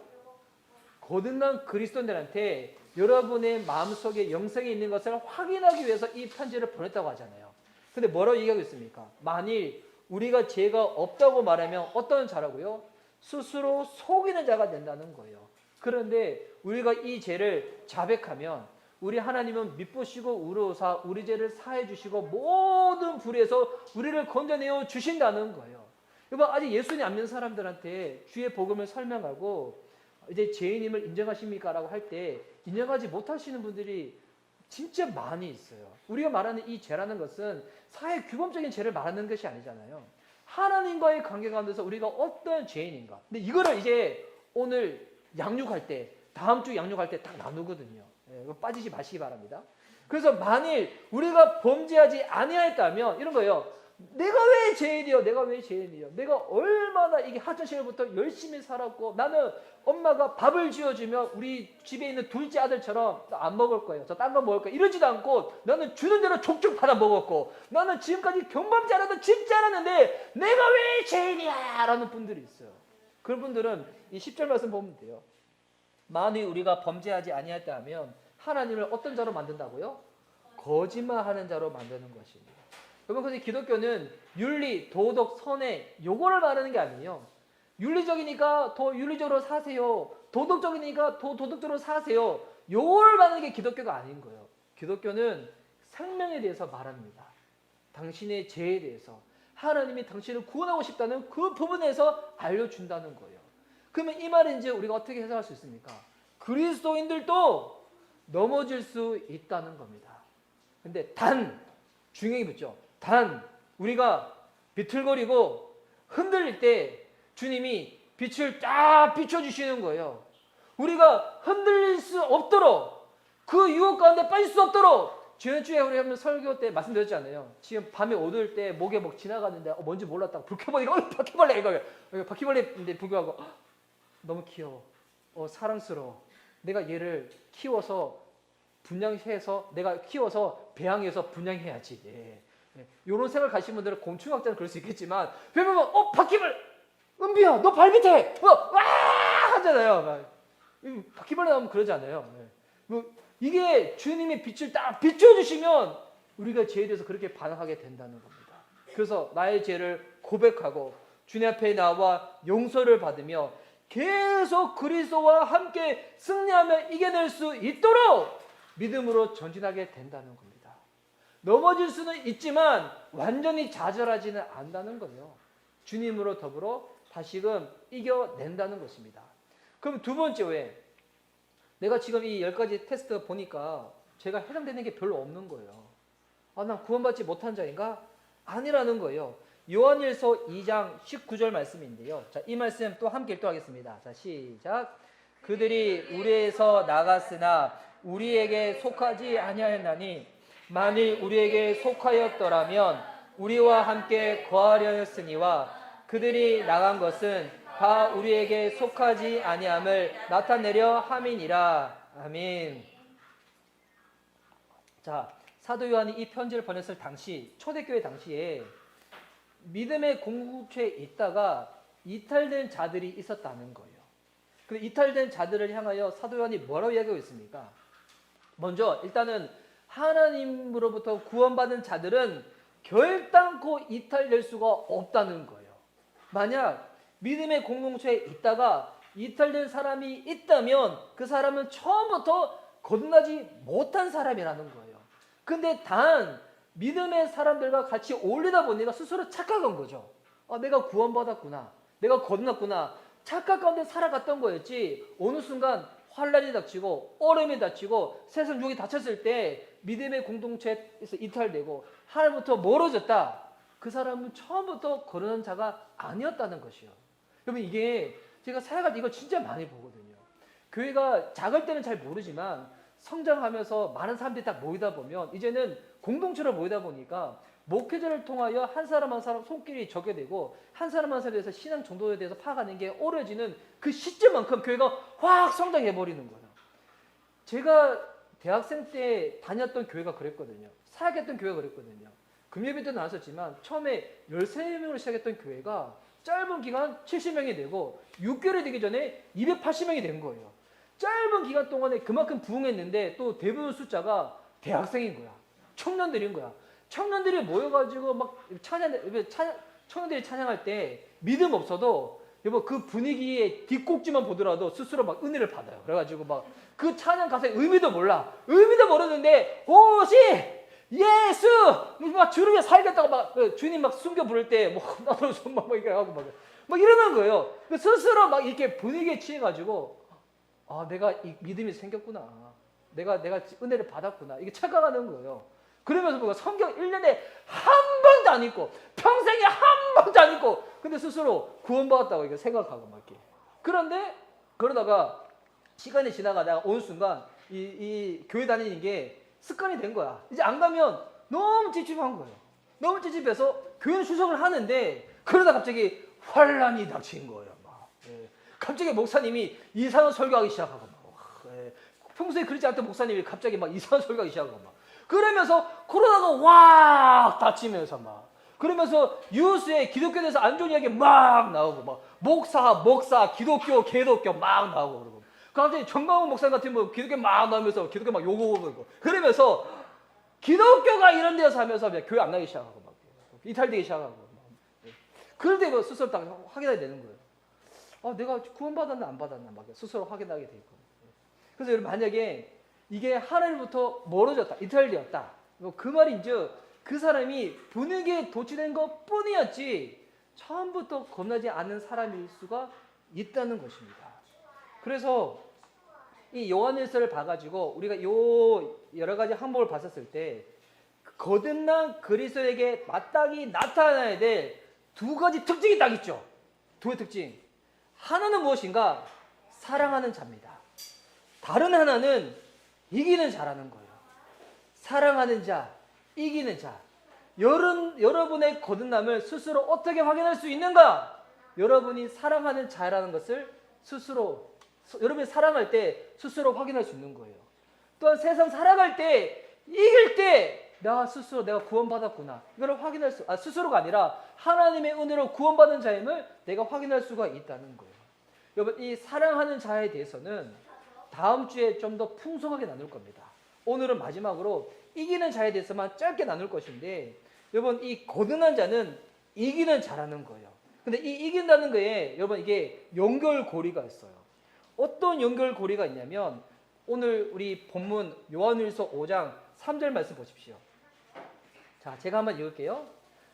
거듭난 그리스도인들한테 여러분의 마음속에 영성이 있는 것을 확인하기 위해서 이 편지를 보냈다고 하잖아요. 근데 뭐라고 얘기하고 있습니까? 만일 우리가 죄가 없다고 말하면 어떤 자라고요? 스스로 속이는 자가 된다는 거예요. 그런데 우리가 이 죄를 자백하면 우리 하나님은 밉보시고 의로우사 우리 죄를 사해 주시고 모든 불에서 우리를 건져내어 주신다는 거예요. 여러분 아직 예수님 안 믿는 사람들한테 주의 복음을 설명하고 이제 죄인임을 인정하십니까? 라고 할 때 인정하지 못하시는 분들이 진짜 많이 있어요. 우리가 말하는 이 죄라는 것은 사회 규범적인 죄를 말하는 것이 아니잖아요. 하나님과의 관계 가운데서 우리가 어떤 죄인인가. 근데 이거를 이제 오늘 양육할 때, 다음 주 양육할 때 딱 나누거든요. 빠지지 마시기 바랍니다. 그래서 만일 우리가 범죄하지 아니하였다면 이런 거예요. 내가 왜 죄인이요? 내가 왜 죄인이요? 내가 얼마나 이게 하천시절부터 열심히 살았고 나는 엄마가 밥을 지어주면 우리 집에 있는 둘째 아들처럼 안 먹을 거예요. 저 딴 거 먹을 거예요. 이러지도 않고 나는 주는 대로 족족 받아 먹었고 나는 지금까지 경범지 않아도 진지 않았는데 내가 왜 죄인이야? 라는 분들이 있어요. 그런 분들은 이 10절 말씀 보면 돼요. 만일 우리가 범죄하지 아니했다 하면 하나님을 어떤 자로 만든다고요? 거짓말하는 자로 만드는 것입니다. 여러분, 그래서 기독교는 윤리, 도덕, 선행 요거를 말하는 게 아니에요. 윤리적이니까 더 윤리적으로 사세요. 도덕적이니까 더 도덕적으로 사세요. 요거를 말하는 게 기독교가 아닌 거예요. 기독교는 생명에 대해서 말합니다. 당신의 죄에 대해서 하나님이 당신을 구원하고 싶다는 그 부분에서 알려준다는 거예요. 그러면 이 말은 이제 우리가 어떻게 해석할 수 있습니까? 그리스도인들도 넘어질 수 있다는 겁니다. 근데 중요히 붙죠. 우리가 비틀거리고 흔들릴 때 주님이 빛을 쫙 비춰주시는 거예요. 우리가 흔들릴 수 없도록 그 유혹 가운데 빠질 수 없도록 지난주에 우리 한번 설교 때 말씀드렸잖아요. 지금 밤에 어두울 때 목에 지나가는데 뭔지 몰랐다고 불 켜보니까 바퀴벌레 이거 바퀴벌레인데 불구하고 너무 귀여워. 사랑스러워. 내가 얘를 키워서 분양해서 내가 키워서 배양해서 분양해야지. 이런 생각을 가신 분들은 곤충학자는 그럴 수 있겠지만 배우면 바퀴벌 은비야 너 발 밑에 와 하잖아요. 바퀴벌레 나오면 그러지 않아요. 이게 주님의 빛을 딱 비춰주시면 우리가 죄에 대해서 그렇게 반응하게 된다는 겁니다. 그래서 나의 죄를 고백하고 주님 앞에 나와 용서를 받으며 계속 그리스도와 함께 승리하며 이겨낼 수 있도록 믿음으로 전진하게 된다는 겁니다. 넘어질 수는 있지만 완전히 좌절하지는 않는다는 거예요. 주님으로 더불어 다시금 이겨낸다는 것입니다. 그럼 두 번째 왜? 내가 지금 이 10가지 테스트 보니까 제가 해당되는 게 별로 없는 거예요. 난 구원받지 못한 자인가? 아니라는 거예요. 요한일서 2장 19절 말씀인데요. 자, 이 말씀 또 함께 읽도록하겠습니다. 자, 시작. 그들이 우리에서 나갔으나 우리에게 속하지 아니하였나니 만일 우리에게 속하였더라면 우리와 함께 거하려 했으니와 그들이 나간 것은 다 우리에게 속하지 아니함을 나타내려 함이니라. 아멘. 자, 사도 요한이 이 편지를 보냈을 당시 초대교회 당시에 믿음의 공동체에 있다가 이탈된 자들이 있었다는 거예요. 근데 이탈된 자들을 향하여 사도 요한이 뭐라고 이야기하고 있습니까? 먼저 일단은 하나님으로부터 구원받은 자들은 결단코 이탈될 수가 없다는 거예요. 만약 믿음의 공동체에 있다가 이탈된 사람이 있다면 그 사람은 처음부터 거듭나지 못한 사람이라는 거예요. 근데 단 믿음의 사람들과 같이 어울리다 보니까 스스로 착각한 거죠. 내가 구원받았구나. 내가 거듭났구나. 착각 가운데 살아갔던 거였지. 어느 순간 환란이 닥치고 어려움이 닥치고 세상 유혹이 닥쳤을 때 믿음의 공동체에서 이탈되고 하나님부터 멀어졌다. 그 사람은 처음부터 거듭난 자가 아니었다는 것이요. 여러분 이게 제가 사역할 때 이거 진짜 많이 보거든요. 교회가 작을 때는 잘 모르지만 성장하면서 많은 사람들이 딱 모이다 보면 이제는 공동체로 모이다 보니까 목회자를 통하여 한 사람 한 사람 손길이 적게 되고 한 사람 한 사람에 대해서 신앙 정도에 대해서 파악하는 게 어려워지는 그 시점만큼 교회가 확 성장해버리는 거예요. 제가 대학생 때 다녔던 교회가 그랬거든요. 사역했던 교회가 그랬거든요. 금요일 때 나왔었지만 처음에 13명으로 시작했던 교회가 짧은 기간 70명이 되고 6개월이 되기 전에 280명이 된 거예요. 짧은 기간 동안에 그만큼 부흥했는데 또 대부분 숫자가 대학생인 거야. 청년들인 거야. 청년들이 모여가지고 막 청년들이 찬양할 때 믿음 없어도 여보 그 분위기의 뒷꼭지만 보더라도 스스로 막 은혜를 받아요. 그래가지고 막 그 찬양 가사의 의미도 몰라. 의미도 모르는데 오시 예수 막 주름에 살겠다고 막 주님 막 숨겨 부를 때 뭐 나도 막 이렇게 하고 막 이러는 거예요. 스스로 막 이렇게 분위기에 취해가지고 내가 이 믿음이 생겼구나. 내가 은혜를 받았구나. 이게 착각하는 거예요. 그러면서 뭐가 성경 1년에 한 번도 안 읽고 평생에 한 번도 안 읽고 근데 스스로 구원받았다고 이렇게 생각하고 막 이렇게. 그런데 그러다가 시간이 지나가다가 어느 순간 이 교회 다니는 게 습관이 된 거야. 이제 안 가면 너무 찝찝한 거예요. 너무 찝찝해서 교회 수석을 하는데 그러다 갑자기 환란이 닥친 거예요. 갑자기 목사님이 이상한 설교하기 시작하고 평소에 그러지 않던 목사님이 갑자기 막 이상한 설교하기 시작하고 막 그러면서 코로나가 확 닥치면서 막 그러면서 뉴스에 기독교에 대해서 안 좋은 이야기 막 나오고 막 목사 기독교 개독교 막 나오고 그러고 갑자기 정광훈 목사님 같은 뭐 기독교 막 나오면서 기독교 막 욕하고 그러면서 기독교가 이런 데서 하면서 교회 안 나기 시작하고 막 이탈되기 시작하고 막 그럴 때 스스로 딱 확인해야 되는 거예요. 내가 구원받았나 안 받았나 막 스스로 확인하게 돼 있고. 그래서 여러분 만약에 이게 하나님부터 멀어졌다, 이탈되었다. 그 말인즉 그 사람이 분위기에 도취된 것 뿐이었지 처음부터 겁나지 않는 사람일 수가 있다는 것입니다. 그래서 이 요한일서를 봐가지고 우리가 요 여러 가지 항목을 봤었을 때 거듭난 그리스도에게 마땅히 나타나야 될 두 가지 특징이 딱 있죠. 두 가지 특징. 하나는 무엇인가? 사랑하는 자입니다. 다른 하나는 이기는 자라는 거예요. 사랑하는 자, 이기는 자. 여러분의 거듭남을 스스로 어떻게 확인할 수 있는가? 여러분이 사랑하는 자라는 것을 스스로 여러분이 사랑할 때 스스로 확인할 수 있는 거예요. 또한 세상 살아갈 때, 이길 때 나 스스로 내가 구원받았구나. 이걸 확인할 스스로가 아니라 하나님의 은혜로 구원받은 자임을 내가 확인할 수가 있다는 거예요. 여러분, 이 사랑하는 자에 대해서는 다음 주에 좀 더 풍성하게 나눌 겁니다. 오늘은 마지막으로 이기는 자에 대해서만 짧게 나눌 것인데, 여러분, 이 거듭난 자는 이기는 자라는 거예요. 근데 이 이긴다는 거에 여러분 이게 연결고리가 있어요. 어떤 연결고리가 있냐면, 오늘 우리 본문 요한일서 5장 3절 말씀 보십시오. 자, 제가 한번 읽을게요.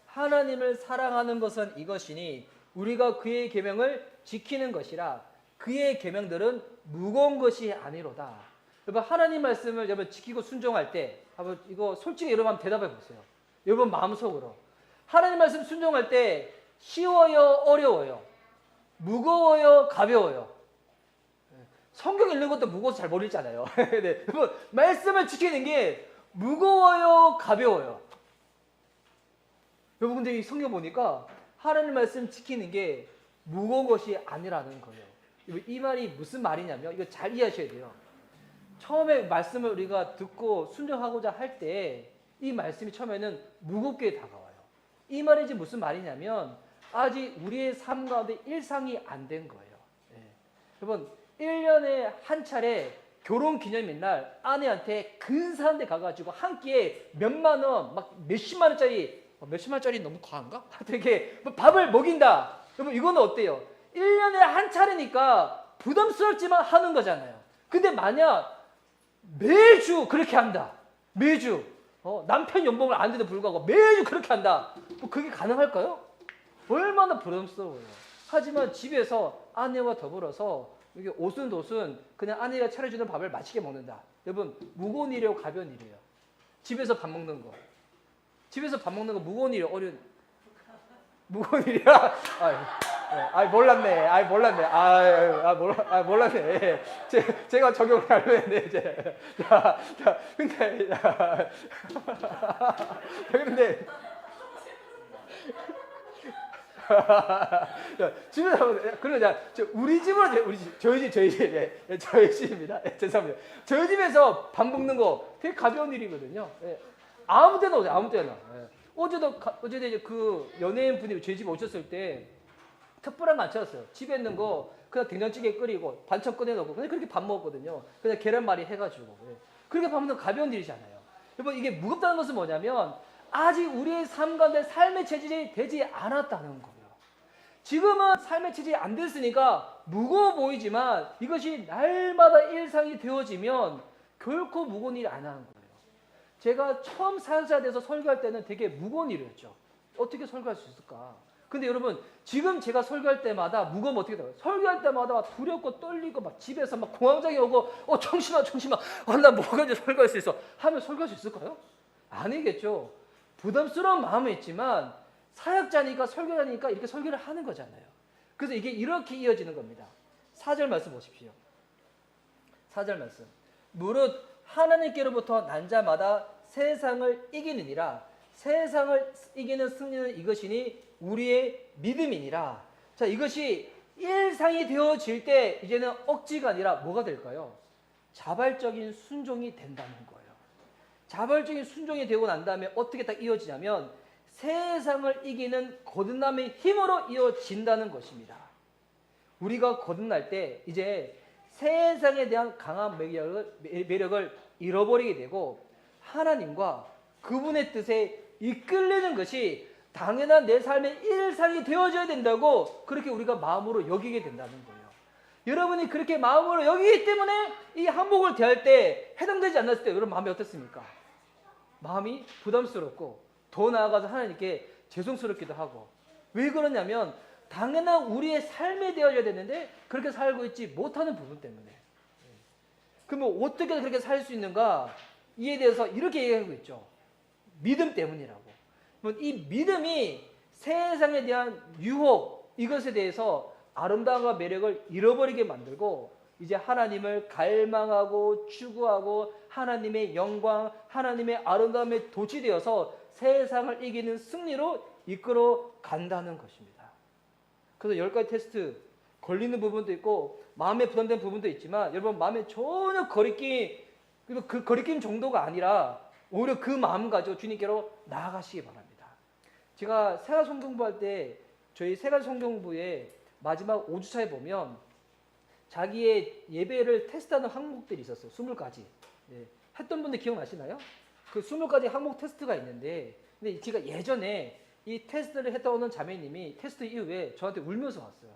하나님을 사랑하는 것은 이것이니 우리가 그의 계명을 지키는 것이라. 그의 계명들은 무거운 것이 아니로다. 여러분, 하나님 말씀을 여러분 지키고 순종할 때, 한번 이거 솔직히 여러분 한번 대답해 보세요. 여러분 마음속으로 하나님 말씀 순종할 때 쉬워요, 어려워요? 무거워요, 가벼워요? 성경 읽는 것도 무거워서 잘 못 읽잖아요. 네, 여러분 말씀을 지키는 게 무거워요, 가벼워요? 여러분, 근데 이 성경 보니까 하나님 말씀 지키는 게 무거운 것이 아니라는 거예요. 이 말이 무슨 말이냐면, 이거 잘 이해하셔야 돼요. 처음에 말씀을 우리가 듣고 순종하고자 할 때 이 말씀이 처음에는 무겁게 다가와요. 이 말이 이제 무슨 말이냐면, 아직 우리의 삶 가운데 일상이 안 된 거예요. 네. 여러분, 1년에 한 차례 결혼 기념일 날 아내한테 근사한 데 가가지고 한 끼에 몇만 원, 막 몇십만 원짜리, 몇십만 원짜리 너무 과한가? 되게 밥을 먹인다. 여러분, 이거는 어때요? 1년에 한 차례니까 부담스럽지만 하는 거잖아요. 근데 만약 매주 그렇게 한다. 매주. 남편 연봉을 안 돼도 불구하고 매주 그렇게 한다. 뭐 그게 가능할까요? 얼마나 부담스러워요. 하지만 집에서 아내와 더불어서 이게 오순도순 그냥 아내가 차려주는 밥을 맛있게 먹는다. 여러분, 무거운 일이에요, 가벼운 일이에요? 집에서 밥 먹는 거. 집에서 밥 먹는 거 무거운 일이에요, 어려운? 무거운 일이야? 몰랐네. 몰랐네. 제가 적용을 하려고 했는데, 이제. 근데, 집에서, 그러자, 우리 집으로, 저희 집입니다. 죄송합니다. 저희 집에서 밥 먹는 거 되게 가벼운 일이거든요. 아무 때나 오세요, 아무 때나. 어제도 이제 그 연예인 분이 저희 집에 오셨을 때 특별한 거 안 찾았어요. 집에 있는 거 그냥 된장찌개 끓이고 반찬 꺼내놓고 그냥 그렇게 밥 먹었거든요. 그냥 계란말이 해가지고. 그렇게 밥 먹는 건 가벼운 일이잖아요. 여러분, 이게 무겁다는 것은 뭐냐면 아직 우리의 삶 가운데 삶의 체질이 되지 않았다는 거예요. 지금은 삶의 체질이 안 됐으니까 무거워 보이지만 이것이 날마다 일상이 되어지면 결코 무거운 일이 안 하는 거예요. 제가 처음 사역자가 돼서 설교할 때는 되게 무거운 일이었죠. 어떻게 설교할 수 있을까? 근데 여러분, 지금 제가 설교할 때마다 무거우면 어떻게 돼요? 설교할 때마다 막 두렵고 떨리고 막 집에서 막 공황장애 오고 정신아 나 뭐가 이제 설교할 수 있어 하면 설교할 수 있을까요? 아니겠죠. 부담스러운 마음은 있지만 사역자니까 설교자니까 이렇게 설교를 하는 거잖아요. 그래서 이게 이렇게 이어지는 겁니다. 4절 말씀 보십시오. 4절 말씀. 무릇 하나님께로부터 난 자마다 세상을 이기느니라. 세상을 이기는 승리는 이것이니 우리의 믿음이니라. 자, 이것이 일상이 되어질 때 이제는 억지가 아니라 뭐가 될까요? 자발적인 순종이 된다는 거예요. 자발적인 순종이 되고 난 다음에 어떻게 딱 이어지냐면 세상을 이기는 거듭남의 힘으로 이어진다는 것입니다. 우리가 거듭날 때 이제 세상에 대한 강한 매력을 잃어버리게 되고 하나님과 그분의 뜻에 이끌리는 것이 당연한 내 삶의 일상이 되어져야 된다고 그렇게 우리가 마음으로 여기게 된다는 거예요. 여러분이 그렇게 마음으로 여기기 때문에 이 한복을 대할 때 해당되지 않았을 때 여러분 마음이 어떻습니까? 마음이 부담스럽고 더 나아가서 하나님께 죄송스럽기도 하고. 왜 그러냐면 당연한 우리의 삶에 되어져야 되는데 그렇게 살고 있지 못하는 부분 때문에. 그러면 어떻게 그렇게 살 수 있는가? 이에 대해서 이렇게 얘기하고 있죠. 믿음 때문이라고. 이 믿음이 세상에 대한 유혹, 이것에 대해서 아름다움과 매력을 잃어버리게 만들고 이제 하나님을 갈망하고 추구하고 하나님의 영광, 하나님의 아름다움에 도취되어서 세상을 이기는 승리로 이끌어 간다는 것입니다. 그래서 10가지 테스트 걸리는 부분도 있고 마음에 부담되는 부분도 있지만 여러분 마음에 전혀 거리낌 그리고 그 거리낌 정도가 아니라 오히려 그 마음 가지고 주님께로 나아가시기 바랍니다. 제가 세가 성경부할 때 저희 세가 성경부의 마지막 5주차에 보면 자기의 예배를 테스트하는 항목들이 있었어요. 20가지. 네. 했던 분들 기억나시나요? 그 20가지 항목 테스트가 있는데, 근데 제가 예전에 이 테스트를 했다 오는 자매님이 테스트 이후에 저한테 울면서 왔어요.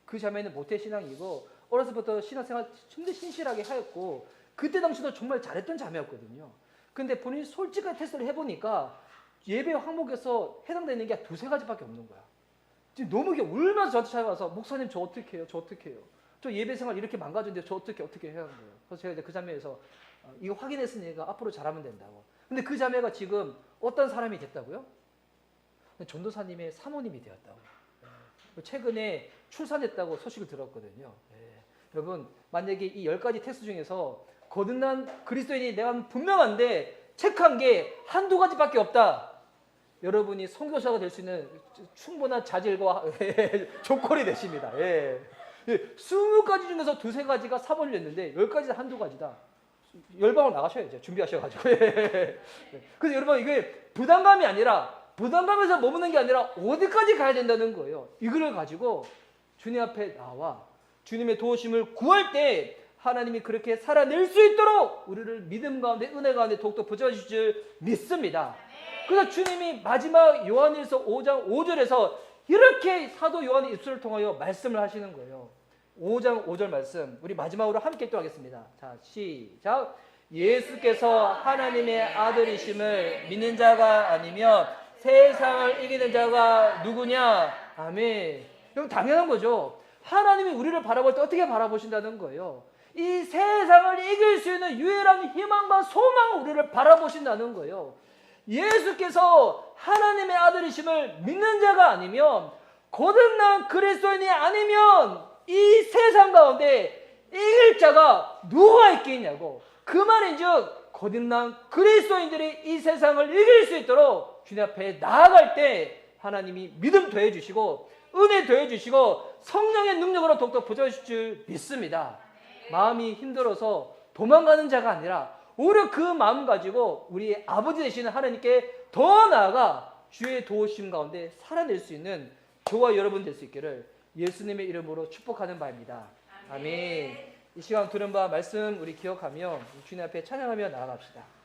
그 자매는 모태신앙이고 어렸을 때부터 신앙생활 정말 신실하게 하였고 그때 당시도 정말 잘했던 자매였거든요. 근데 본인이 솔직하게 테스트를 해보니까 예배 항목에서 해당되는 게 두세 가지밖에 없는 거야. 지금 너무 울면서 저한테 찾아와서 목사님 저 어떻게 해요? 저 어떻게 해요? 저 예배 생활 이렇게 망가졌는데 저 어떻게 해야 하는 거예요? 그래서 제가 이제 그 자매에서 이거 확인했으니까 앞으로 잘하면 된다고. 근데 그 자매가 지금 어떤 사람이 됐다고요? 전도사님의 사모님이 되었다고. 최근에 출산했다고 소식을 들었거든요. 여러분 만약에 이 10가지 테스트 중에서 거듭난 그리스도인이 내가 분명한데 체크한 게 한두 가지밖에 없다. 여러분이 선교사가 될 수 있는 충분한 자질과 조건이 되십니다. 20가지 중에서 두세 가지가 사본이 됐는데 10가지 한두 가지다. 열방을 나가셔야죠. 준비하셔가지고. 그래서 여러분 이게 부담감이 아니라 부담감에서 머무는 게 아니라 어디까지 가야 된다는 거예요. 이거를 가지고 주님 앞에 나와 주님의 도우심을 구할 때 하나님이 그렇게 살아낼 수 있도록 우리를 믿음 가운데 은혜 가운데 더욱더 붙여주실 줄 믿습니다. 그래서 주님이 마지막 요한일서 5장 5절에서 이렇게 사도 요한의 입술을 통하여 말씀을 하시는 거예요. 5장 5절 말씀 우리 마지막으로 함께 또 하겠습니다. 자, 시작. 예수께서 하나님의 아들이심을 믿는 자가 아니면 세상을 이기는 자가 누구냐? 아멘. 여러분 당연한 거죠. 하나님이 우리를 바라볼 때 어떻게 바라보신다는 거예요. 이 세상을 이길 수 있는 유일한 희망과 소망을 우리를 바라보신다는 거예요. 예수께서 하나님의 아들이심을 믿는 자가 아니면 거듭난 그리스도인이 아니면 이 세상 가운데 이길 자가 누가 있겠냐고. 그 말인즉 거듭난 그리스도인들이 이 세상을 이길 수 있도록 주님 앞에 나아갈 때 하나님이 믿음 더해주시고 은혜 더해주시고 성령의 능력으로 더욱더 붙여주실 줄 믿습니다. 마음이 힘들어서 도망가는 자가 아니라 오히려 그 마음 가지고 우리 아버지 되시는 하나님께 더 나아가 주의 도우심 가운데 살아낼 수 있는 저와 여러분 될 수 있기를 예수님의 이름으로 축복하는 바입니다. 아멘. 이 시간 들은 바 말씀 우리 기억하며 주님 앞에 찬양하며 나아갑시다.